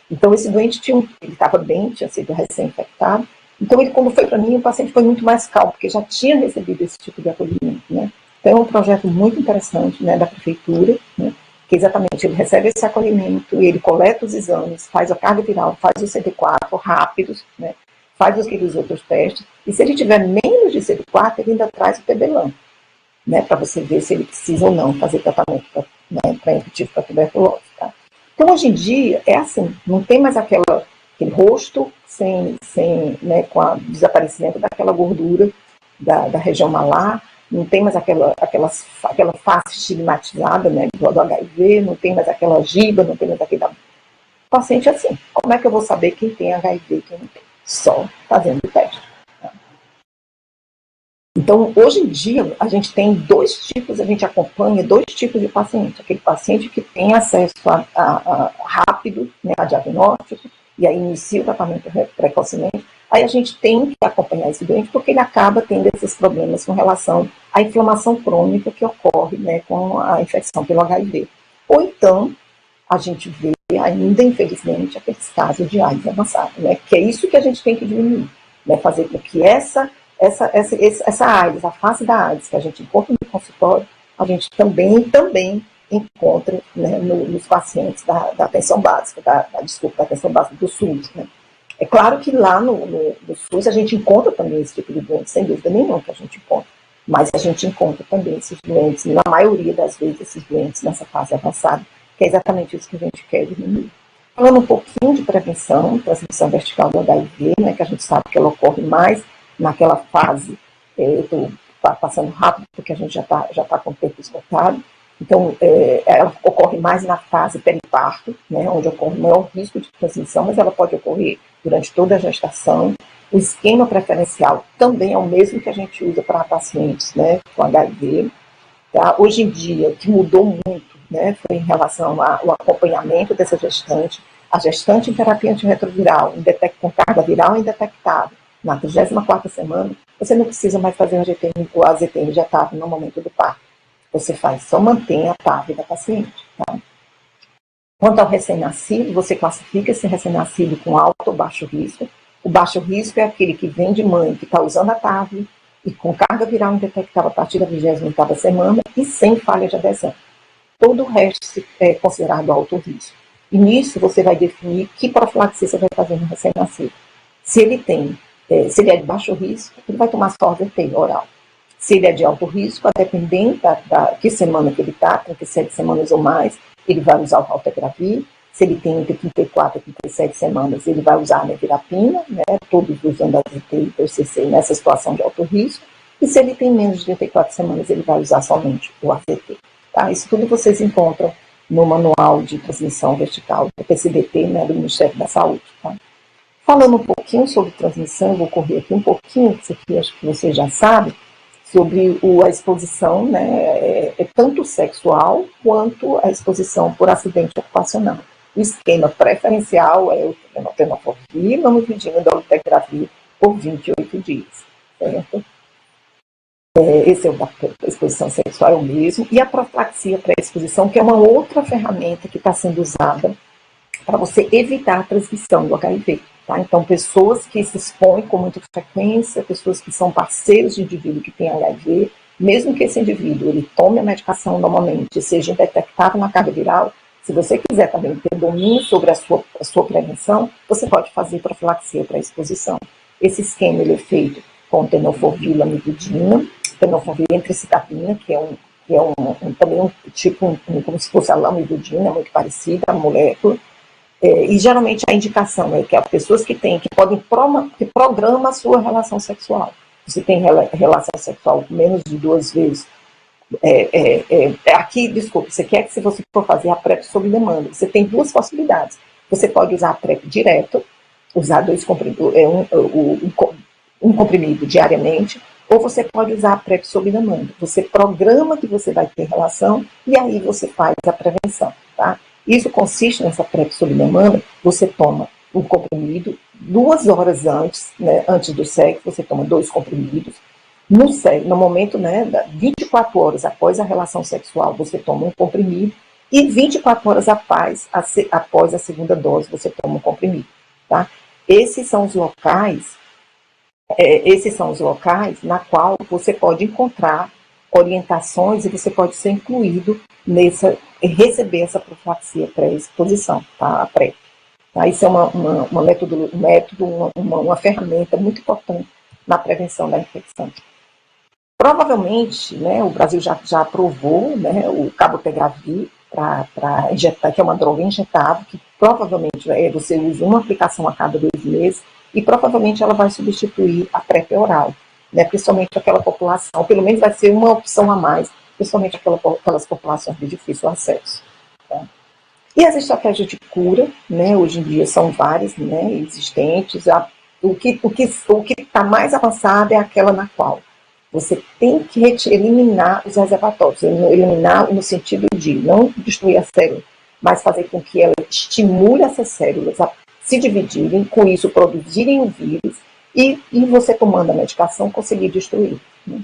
Então, esse doente ele estava bem, tinha sido recém-infectado. Então, ele, quando foi para mim, o paciente foi muito mais calmo, porque já tinha recebido esse tipo de acolhimento, né. Então, é um projeto muito interessante, né, da prefeitura, né, que exatamente ele recebe esse acolhimento, ele coleta os exames, faz a carga viral, faz o CD4 rápidos, né, faz aqueles outros testes, e se ele tiver menos de CD4, ele ainda traz o TB-LAM, né, para você ver se ele precisa ou não fazer tratamento para infectivo para tuberculose. Tá? Então, hoje em dia, é assim, não tem mais aquele rosto né, com o desaparecimento daquela gordura da região malar, não tem mais aquela face estigmatizada, né, do HIV, não tem mais aquela giba, não tem mais aquele... O paciente é assim, como é que eu vou saber quem tem HIV e quem não tem? Só fazendo o teste. Tá? Então, hoje em dia, a gente tem a gente acompanha dois tipos de paciente. Aquele paciente que tem acesso rápido, né, a diagnóstico, e aí inicia o tratamento precocemente. Aí a gente tem que acompanhar esse doente porque ele acaba tendo esses problemas com relação à inflamação crônica que ocorre, né, com a infecção pelo HIV. Ou então, a gente vê ainda, infelizmente, aqueles casos de AIDS avançado, né, que é isso que a gente tem que diminuir, né, fazer com que essa AIDS, a face da AIDS que a gente encontra no consultório, a gente também encontra, né, nos pacientes da atenção básica, da atenção básica do SUS, né. É claro que lá no SUS a gente encontra também esse tipo de doente, sem dúvida nenhuma que a gente encontra, mas a gente encontra também esses doentes, na maioria das vezes, esses doentes nessa fase avançada, que é exatamente isso que a gente quer diminuir. Falando um pouquinho de prevenção, transmissão vertical do HIV, né, que a gente sabe que ela ocorre mais naquela fase, eu estou passando rápido porque a gente já tá com o tempo esgotado, então ela ocorre mais na fase periparto, né, onde ocorre o maior risco de transmissão, mas ela pode ocorrer durante toda a gestação. O esquema preferencial também é o mesmo que a gente usa para pacientes, né, com HIV. Tá? Hoje em dia, o que mudou muito, né, foi em relação ao acompanhamento dessa gestante. A gestante em terapia antirretroviral, com carga viral indetectável, na 34ª semana, você não precisa mais fazer o AZT injetável no momento do parto. Você só mantém a TAV da paciente. Tá? Quanto ao recém-nascido, você classifica esse recém-nascido com alto ou baixo risco. O baixo risco é aquele que vem de mãe que está usando a TAV e com carga viral indetectável a partir da 28ª semana e sem falha de adesão. Todo o resto é considerado alto risco. E nisso você vai definir que profilaxia você vai fazer no recém-nascido. Se ele é de baixo risco, ele vai tomar só AZT oral. Se ele é de alto risco, a depender da que semana que ele está, 37 semanas ou mais, ele vai usar o Valtegravir. Se ele tem entre 34 e 37 semanas, ele vai usar a nevirapina, né, todos usando AZT e PCC nessa situação de alto risco. E se ele tem menos de 34 semanas, ele vai usar somente o AZT. Tá? Isso tudo vocês encontram no Manual de Transmissão Vertical do PCDT, né, do Ministério da Saúde. Tá? Falando um pouquinho sobre transmissão, eu vou correr aqui um pouquinho, isso aqui acho que vocês já sabem, sobre a exposição, né, tanto sexual quanto a exposição por acidente ocupacional. O esquema preferencial é o tenofovir, lamivudina, dolutegravir por 28 dias. Certo? Esse é o da exposição sexual, é o mesmo. E a profilaxia pré-exposição, que é uma outra ferramenta que está sendo usada para você evitar a transmissão do HIV. Tá? Então, pessoas que se expõem com muita frequência, pessoas que são parceiros de indivíduo que tem HIV, mesmo que esse indivíduo ele tome a medicação normalmente, seja indetectável na carga viral, se você quiser também ter domínio sobre a sua prevenção, você pode fazer profilaxia para exposição. Esse esquema ele é feito com tenofovir, lamivudina, tenofovir entricitabina, que é também um tipo, como se fosse a lamivudina, muito parecida, a molécula. E geralmente a indicação é que as pessoas que programam a sua relação sexual. Você tem relação sexual menos de 2 vezes. Aqui, desculpe, você quer que se você for fazer a PrEP sob demanda, você tem 2 possibilidades. Você pode usar a PrEP direto, usar 2 comprimidos, um comprimido diariamente, ou você pode usar a PrEP sob demanda. Você programa que você vai ter relação e aí você faz a prevenção, tá? Isso consiste nessa PrEP sob demanda, você toma um comprimido 2 horas antes, né, antes do sexo, você toma 2 comprimidos. No momento, né, 24 horas após a relação sexual, você toma um comprimido, e 24 horas após a segunda dose, você toma um comprimido. Tá? Esses são os locais na qual você pode encontrar orientações e você pode ser incluído receber essa profilaxia pré-exposição, tá? A PrEP. Tá? Isso é uma ferramenta muito importante na prevenção da infecção. Provavelmente, né, o Brasil já aprovou, né, o cabotegravir para injetar, que é uma droga injetável, que provavelmente você usa uma aplicação a cada 2 meses, e provavelmente ela vai substituir a PrEP oral, né, principalmente aquela população, pelo menos vai ser uma opção a mais, principalmente aquelas populações de difícil acesso. Tá? E as estratégias de cura, né, hoje em dia são várias, né, existentes. O que está mais avançado é aquela na qual você tem que eliminar os reservatórios, eliminar no sentido de não destruir a célula, mas fazer com que ela estimule essas células a se dividirem, com isso produzirem o vírus, e você tomando a medicação conseguir destruir, né?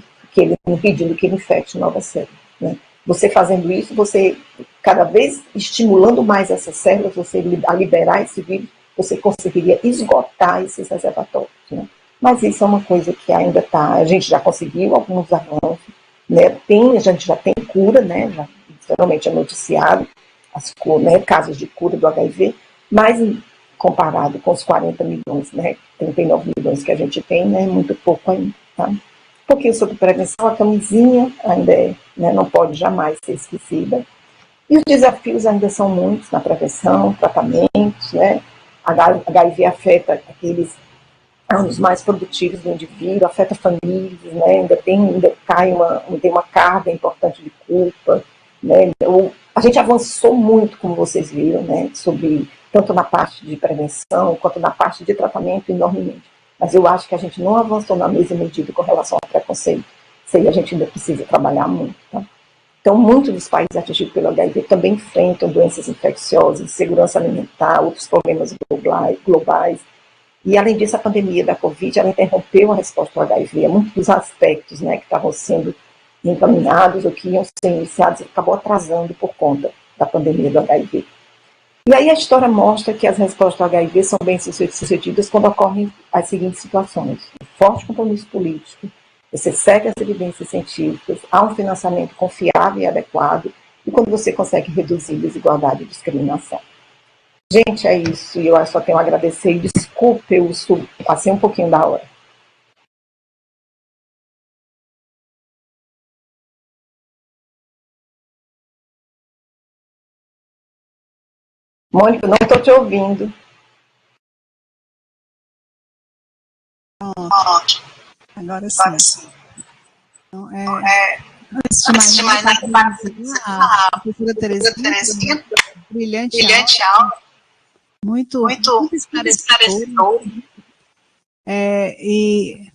Impedindo que ele infecte novas células. Né? Você fazendo isso, você cada vez estimulando mais essas células, você a liberar esse vírus, você conseguiria esgotar esses reservatórios. Né? Mas isso é uma coisa que ainda está, a gente já conseguiu alguns avanços, né? A gente já tem cura, né? Geralmente é noticiado casos de cura do HIV, mas comparado com os 40 milhões, né? 39 milhões que a gente tem, né? É muito pouco ainda. Tá? Um pouquinho sobre prevenção, a camisinha ainda não pode jamais ser esquecida. E os desafios ainda são muitos na prevenção, tratamentos, né? HIV afeta aqueles anos mais produtivos do indivíduo, afeta famílias, né? Ainda tem uma carga importante de culpa, né? A gente avançou muito, como vocês viram, né? Sobre tanto na parte de prevenção quanto na parte de tratamento, enormemente. Mas eu acho que a gente não avançou na mesma medida com relação ao preconceito. Isso aí a gente ainda precisa trabalhar muito, tá? Então, muitos dos países atingidos pelo HIV também enfrentam doenças infecciosas, insegurança alimentar, outros problemas globais. E, além disso, a pandemia da Covid, ela interrompeu a resposta ao HIV. Muitos dos aspectos, né, que estavam sendo encaminhados ou que iam ser iniciados, acabou atrasando por conta da pandemia do HIV. E aí a história mostra que as respostas ao HIV são bem sucedidas quando ocorrem as seguintes situações: um forte compromisso político, você segue as evidências científicas, há um financiamento confiável e adequado, e quando você consegue reduzir desigualdade e discriminação. Gente, é isso, e eu só tenho a agradecer, e desculpe, eu passei um pouquinho da hora. Mônica, não estou te ouvindo. Agora sim. Então, antes de mais nada, a professora Terezinha, brilhante aula, muito esclarecedor. E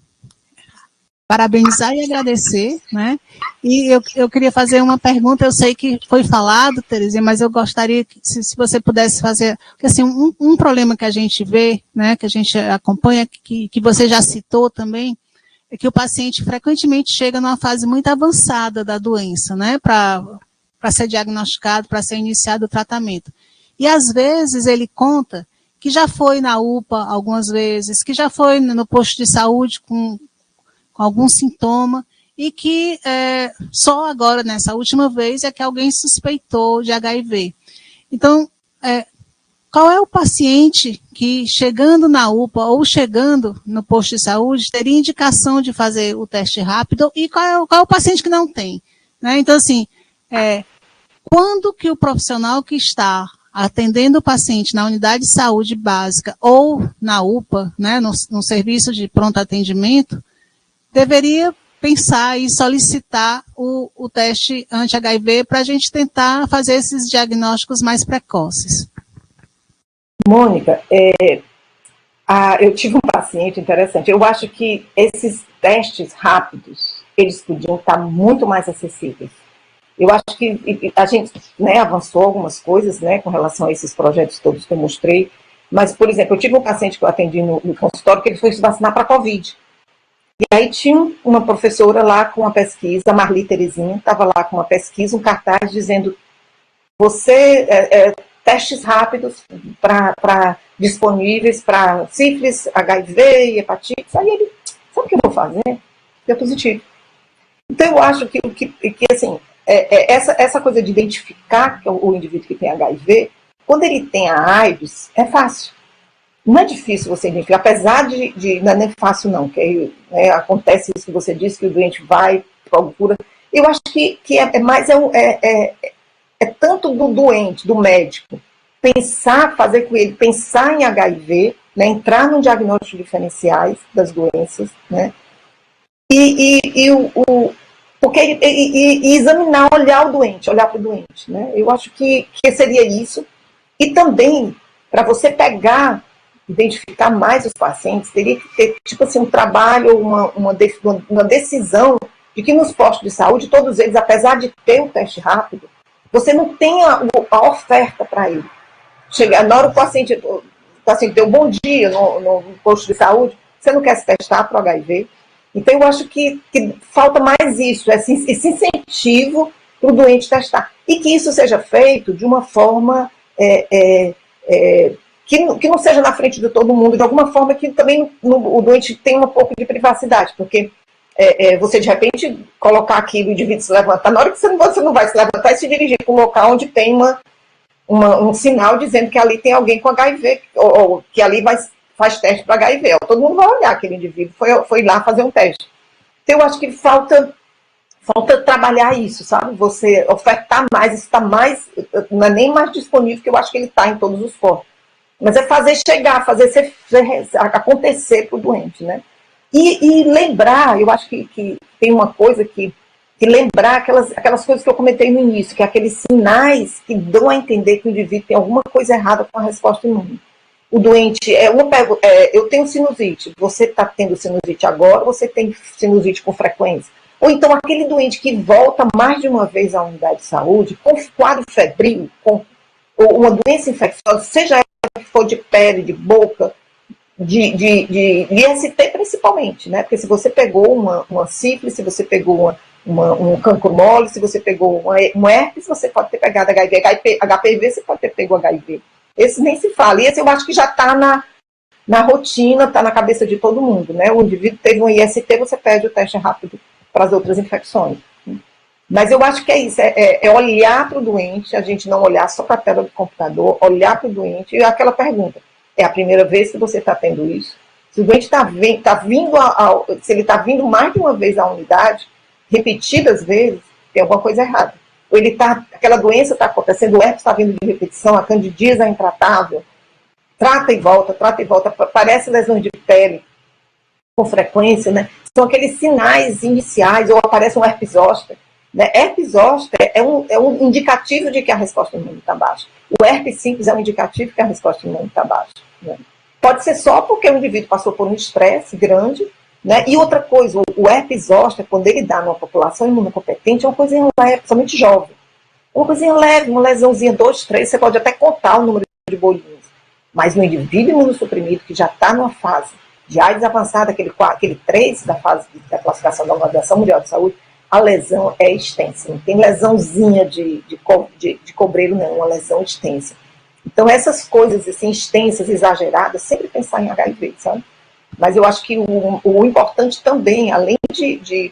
parabenizar e agradecer, né? E eu queria fazer uma pergunta, eu sei que foi falado, Terezinha, mas eu gostaria que, se você pudesse fazer, porque assim, um problema que a gente vê, né, que a gente acompanha, que você já citou também, é que o paciente frequentemente chega numa fase muito avançada da doença, né, para ser diagnosticado, para ser iniciado o tratamento. E às vezes ele conta que já foi na UPA algumas vezes, que já foi no posto de saúde com algum sintoma, e que só agora, nessa última vez, é que alguém suspeitou de HIV. Então, qual é o paciente que, chegando na UPA ou chegando no posto de saúde, teria indicação de fazer o teste rápido, e qual é o paciente que não tem? Né? Então, assim, quando que o profissional que está atendendo o paciente na unidade de saúde básica ou na UPA, né, no serviço de pronto atendimento, deveria pensar e solicitar o teste anti-HIV para a gente tentar fazer esses diagnósticos mais precoces? Mônica, eu tive um paciente interessante. Eu acho que esses testes rápidos, eles podiam estar muito mais acessíveis. Eu acho que a gente, né, avançou algumas coisas, né, com relação a esses projetos todos que eu mostrei, mas, por exemplo, eu tive um paciente que eu atendi no consultório que ele foi se vacinar para a Covid. E aí tinha uma professora lá com uma pesquisa, a Marli Terezinha, estava lá com uma pesquisa, um cartaz dizendo: testes rápidos disponíveis para sífilis, HIV e hepatite. Aí ele, sabe o que eu vou fazer? Deu positivo. Então eu acho que assim, essa coisa de identificar o indivíduo que tem HIV, quando ele tem a AIDS, é fácil. Não é difícil você identificar, apesar não é nem fácil não, que acontece isso que você disse, que o doente vai, procura. Eu acho que é tanto do doente, do médico, fazer com ele pensar em HIV, né, entrar no diagnóstico diferenciais das doenças, né, e examinar, olhar para o doente, né. Eu acho que seria isso. E também, para você identificar mais os pacientes, teria que ter, tipo assim, um trabalho, uma decisão de que nos postos de saúde, todos eles, apesar de ter o teste rápido, você não tem a oferta para ele. Na hora que o paciente deu um bom dia no posto de saúde, você não quer se testar para o HIV. Então, eu acho que falta mais isso, esse incentivo para o doente testar. E que isso seja feito de uma forma que não seja na frente de todo mundo, de alguma forma que também o doente tenha um pouco de privacidade, porque você de repente colocar aqui o indivíduo se levantar, na hora que você não vai se levantar e se dirigir para um local onde tem um sinal dizendo que ali tem alguém com HIV, ou que ali faz teste para HIV. Todo mundo vai olhar aquele indivíduo, foi lá fazer um teste. Então eu acho que falta falta trabalhar isso, sabe? Você ofertar mais, isso está mais, não é nem mais disponível, que eu acho que ele está em todos os fóruns. Mas é fazer chegar, fazer acontecer para o doente, né? E lembrar, eu acho que tem uma coisa que lembrar aquelas coisas que eu comentei no início, que é aqueles sinais que dão a entender que o indivíduo tem alguma coisa errada com a resposta imune. O doente, eu tenho sinusite, você está tendo sinusite agora, você tem sinusite com frequência. Ou então aquele doente que volta mais de uma vez à unidade de saúde, com quadro febril, com uma doença infecciosa, seja ela que for de pele, de boca, de IST principalmente, né? Porque se você pegou uma sífilis, se você pegou um cancro mole, se você pegou um herpes, você pode ter pegado HIV, HPV, você pode ter pego HIV. Esse nem se fala. E esse eu acho que já está na rotina, está na cabeça de todo mundo, né? O indivíduo teve um IST, você pede o teste rápido para as outras infecções. Mas eu acho que é isso, é olhar para o doente, a gente não olhar só para a tela do computador, olhar para o doente, e aquela pergunta, é a primeira vez que você está tendo isso? Se o doente está vindo, se ele está vindo mais de uma vez à unidade, repetidas vezes, tem alguma coisa errada. Ou aquela doença está acontecendo, o herpes está vindo de repetição, a candidíase é intratável, trata e volta, parece lesões de pele com frequência, né? São aqueles sinais iniciais, ou aparece um herpes zoster, né? Herpes zoster é um indicativo de que a resposta imune está baixa. O herpes simples é um indicativo que a resposta imune está baixa, né? Pode ser só porque o indivíduo passou por um estresse grande, né? E outra coisa, o herpes zoster, quando ele dá numa população imunocompetente, é uma coisinha leve, principalmente jovem. Uma coisinha leve, uma lesãozinha 2, 3, você pode até contar o número de bolinhas. Mas no indivíduo imunossuprimido, que já está numa fase de AIDS avançada, aquele 3 da fase da classificação da Organização Mundial de Saúde, a lesão é extensa. Não tem lesãozinha de cobreiro, não, uma lesão extensa. Então, essas coisas assim, extensas, exageradas, sempre pensar em HIV, sabe? Mas eu acho que o importante também, além de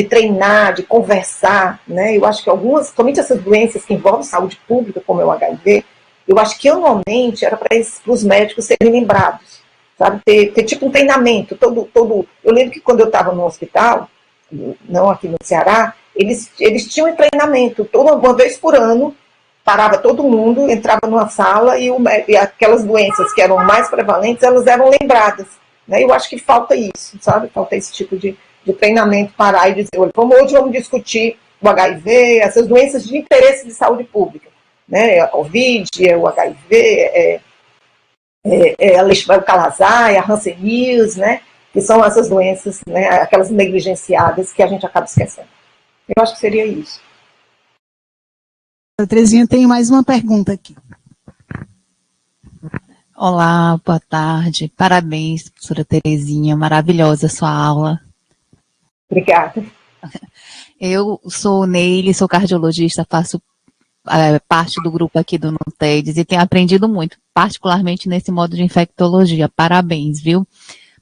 treinar, de conversar, né? Eu acho que somente essas doenças que envolvem saúde pública, como é o HIV, eu acho que anualmente era para os médicos serem lembrados, sabe? Ter tipo um treinamento. Eu lembro que quando eu estava no hospital, não aqui no Ceará, eles tinham um treinamento, uma vez por ano, parava todo mundo, entrava numa sala e aquelas doenças que eram mais prevalentes, elas eram lembradas. Né? Eu acho que falta isso, sabe? Falta esse tipo de treinamento, parar e dizer, olha, hoje vamos discutir o HIV, essas doenças de interesse de saúde pública. Né? A Covid, o HIV, o Calazar, a Hanseníase, né? Que são essas doenças, né? Aquelas negligenciadas que a gente acaba esquecendo. Eu acho que seria isso. Terezinha, tem mais uma pergunta aqui. Olá, boa tarde. Parabéns, professora Terezinha. Maravilhosa a sua aula. Obrigada. Eu sou Neile, sou cardiologista, faço parte do grupo aqui do NUTEDS e tenho aprendido muito, particularmente nesse modo de infectologia. Parabéns, viu?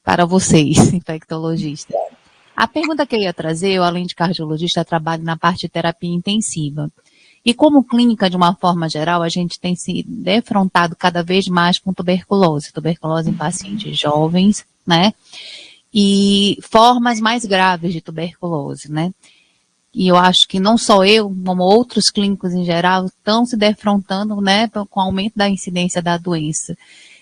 Para vocês, infectologistas. A pergunta que eu ia trazer, eu, além de cardiologista, trabalho na parte de terapia intensiva. E como clínica, de uma forma geral, a gente tem se defrontado cada vez mais com tuberculose em pacientes jovens, né? E formas mais graves de tuberculose, né? E eu acho que não só eu, como outros clínicos em geral, estão se defrontando, né, com o aumento da incidência da doença.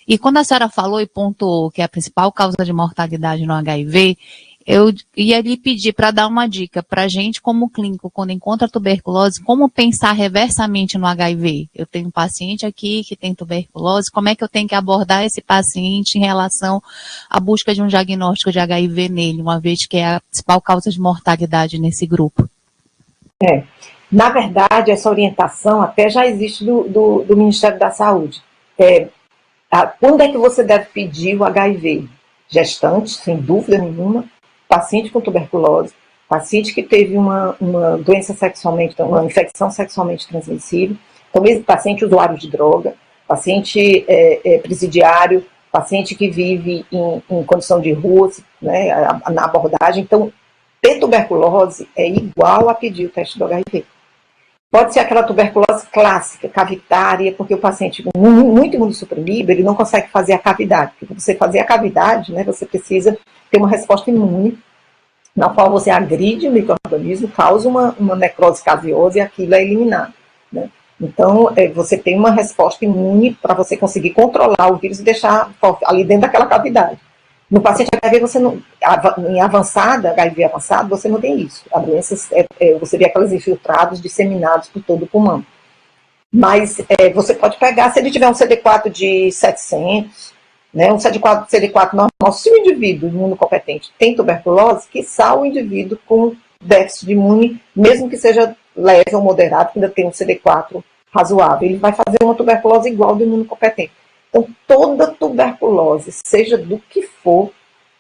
E quando a senhora falou e pontuou que é a principal causa de mortalidade no HIV, eu ia lhe pedir para dar uma dica para a gente, como clínico, quando encontra tuberculose, como pensar reversamente no HIV. Eu tenho um paciente aqui que tem tuberculose, como é que eu tenho que abordar esse paciente em relação à busca de um diagnóstico de HIV nele, uma vez que é a principal causa de mortalidade nesse grupo? Na verdade, essa orientação até já existe do Ministério da Saúde. Quando é que você deve pedir o HIV? Gestante, sem dúvida nenhuma, paciente com tuberculose, paciente que teve uma doença uma infecção sexualmente transmissível, também paciente usuário de droga, paciente presidiário, paciente que vive em condição de rua, né, na abordagem. Então, ter tuberculose é igual a pedir o teste do HIV. Pode ser aquela tuberculose clássica, cavitária, porque o paciente muito imunossuprimido, ele não consegue fazer a cavidade. Porque para você fazer a cavidade, né, você precisa ter uma resposta imune na qual você agride o micro-organismo, causa uma necrose caseosa e aquilo é eliminado, né? Então, você tem uma resposta imune para você conseguir controlar o vírus e deixar ali dentro daquela cavidade. No paciente HIV, você não, em avançada, HIV avançado, você não tem isso. A doença, você vê aqueles infiltrados disseminados por todo o pulmão. Mas você pode pegar, se ele tiver um CD4 de 700, né, um CD4 normal, se o indivíduo imunocompetente tem tuberculose, quiçá o indivíduo com déficit imune, mesmo que seja leve ou moderado, que ainda tem um CD4 razoável, ele vai fazer uma tuberculose igual do imunocompetente. Então, toda tuberculose, seja do que for,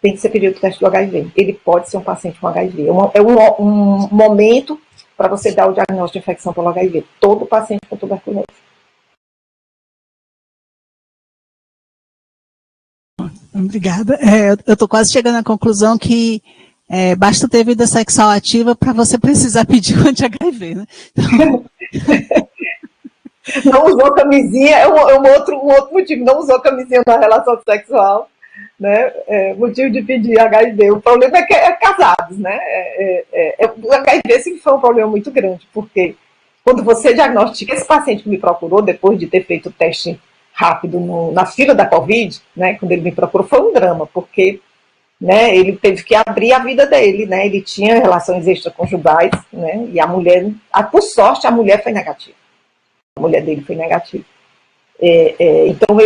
tem que ser pedido o teste do HIV. Ele pode ser um paciente com HIV. É um momento para você dar o diagnóstico de infecção pelo HIV. Todo paciente com tuberculose. Obrigada. Eu estou quase chegando à conclusão que basta ter vida sexual ativa para você precisar pedir o anti-HIV, né? Então... Não usou camisinha, é um outro motivo, não usou camisinha na relação sexual, né? Motivo de pedir HIV. O problema é que é casados, né? O HIV sempre foi um problema muito grande, porque quando você diagnostica, esse paciente que me procurou, depois de ter feito o teste rápido na fila da Covid, né? Quando ele me procurou, foi um drama, porque, né, ele teve que abrir a vida dele, né? Ele tinha relações extraconjugais, né? E a mulher, por sorte, a mulher foi negativa. A mulher dele foi negativa. Então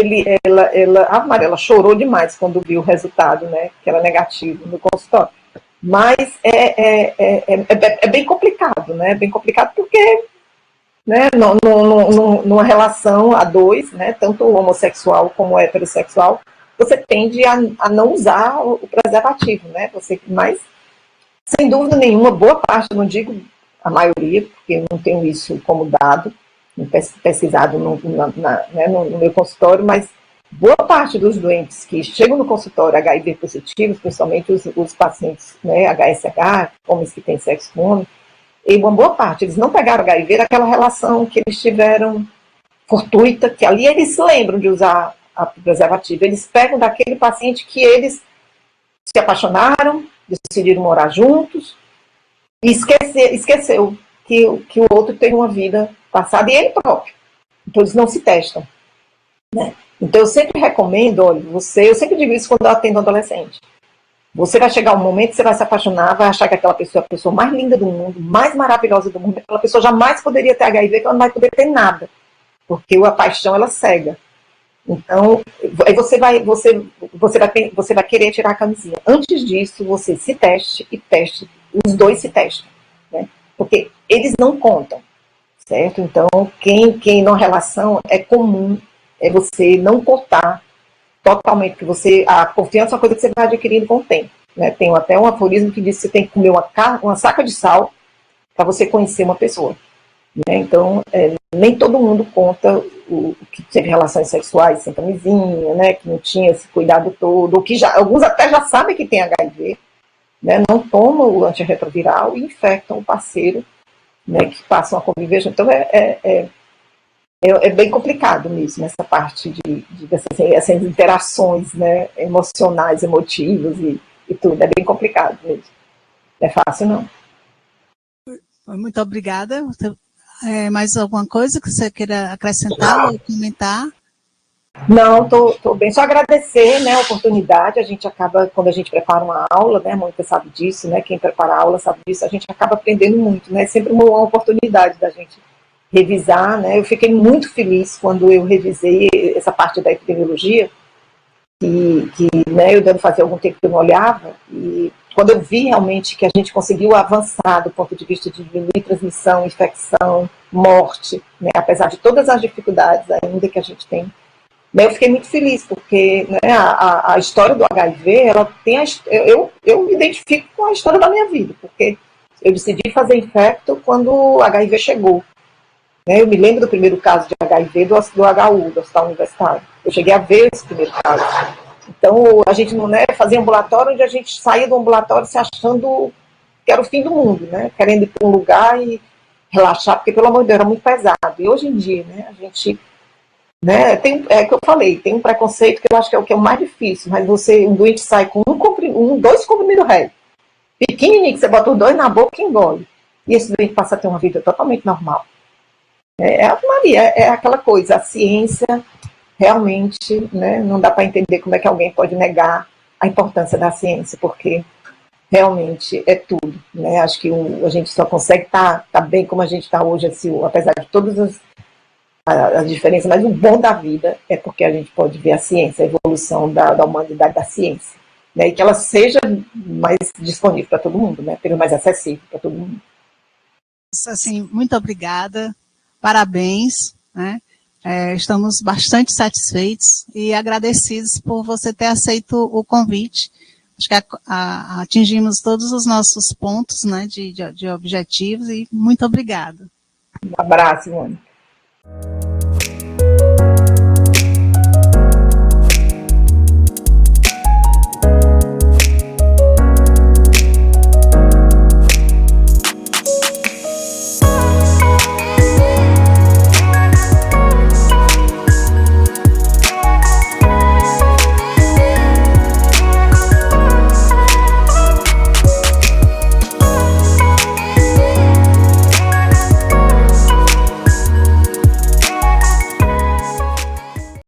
ela chorou demais quando viu o resultado, né, que era negativo no consultório. Mas é bem complicado, né? É bem complicado porque, né, numa relação a dois, né, tanto homossexual como heterossexual, você tende a não usar o preservativo, né? Mas, sem dúvida nenhuma, boa parte, não digo a maioria, porque eu não tenho isso como dado, pesquisado no meu consultório, mas boa parte dos doentes que chegam no consultório HIV positivos, principalmente os pacientes, né, HSH, homens que têm sexo com homem, e uma boa parte, eles não pegaram HIV daquela relação que eles tiveram fortuita, que ali eles se lembram de usar a preservativa, eles pegam daquele paciente que eles se apaixonaram, decidiram morar juntos, e esqueceu que o outro tem uma vida passada, e ele próprio. Então, eles não se testam, né? Então, eu sempre recomendo, olha, eu sempre digo isso quando eu atendo adolescente. Você vai chegar um momento que você vai se apaixonar, vai achar que aquela pessoa é a pessoa mais linda do mundo, mais maravilhosa do mundo, aquela pessoa jamais poderia ter HIV, que ela não vai poder ter nada, porque a paixão, ela cega. Então, aí você vai querer tirar a camisinha. Antes disso, você se teste e teste, os dois se testam, né? Porque eles não contam, certo? Então, quem numa relação é comum você não contar totalmente, porque a confiança é uma coisa que você vai adquirindo com o tempo, né? Tem até um aforismo que diz que você tem que comer uma saca de sal para você conhecer uma pessoa, né? Então, nem todo mundo conta que teve relações sexuais sem camisinha, né? Que não tinha esse cuidado todo, ou que alguns até já sabem que tem HIV, né? Não tomam o antirretroviral e infectam o parceiro, né? Que passam a conviver. Então, é bem complicado mesmo essa parte dessas interações, né, emocionais, emotivas e tudo. É bem complicado mesmo. Não é fácil, não. Muito obrigada. Mais alguma coisa que você queira acrescentar ou comentar? Não, estou bem. Só agradecer, né, a oportunidade. A gente acaba, quando a gente prepara uma aula, né, a Mônica sabe disso, né, quem prepara a aula sabe disso, a gente acaba aprendendo muito, né, sempre uma oportunidade da gente revisar, né. Eu fiquei muito feliz quando eu revisei essa parte da epidemiologia, que né, eu devo fazer algum tempo que eu não olhava, e quando eu vi realmente que a gente conseguiu avançar do ponto de vista de diminuir transmissão, infecção, morte, né, apesar de todas as dificuldades ainda que a gente tem, eu fiquei muito feliz, porque, né, a história do HIV, ela tem eu me identifico com a história da minha vida, porque eu decidi fazer infecto quando o HIV chegou. Né, eu me lembro do primeiro caso de HIV do HU, do Hospital Universitário. Eu cheguei a ver esse primeiro caso. Então, a gente não, né, fazia ambulatório, onde a gente saía do ambulatório se achando que era o fim do mundo, né, querendo ir para um lugar e relaxar, porque, pelo amor de Deus, era muito pesado. E hoje em dia, né, a gente... Né, é que eu falei, tem um preconceito que eu acho que é o mais difícil, mas um doente sai com 2 comprimidos réis, pequenininho, que você bota os dois na boca e engole. E esse doente passa a ter uma vida totalmente normal. Maria, é aquela coisa, a ciência realmente, né, não dá para entender como é que alguém pode negar a importância da ciência, porque realmente é tudo, né? Acho que a gente só consegue estar bem como a gente está hoje, assim, apesar de todas as diferenças, mas o bom da vida é porque a gente pode ver a ciência, a evolução da humanidade da ciência, né? E que ela seja mais disponível para todo mundo, né? Mais acessível para todo mundo. Assim, muito obrigada, parabéns, né? Estamos bastante satisfeitos e agradecidos por você ter aceito o convite. Acho que atingimos todos os nossos pontos, né, de objetivos, e muito obrigada. Um abraço, Mônica.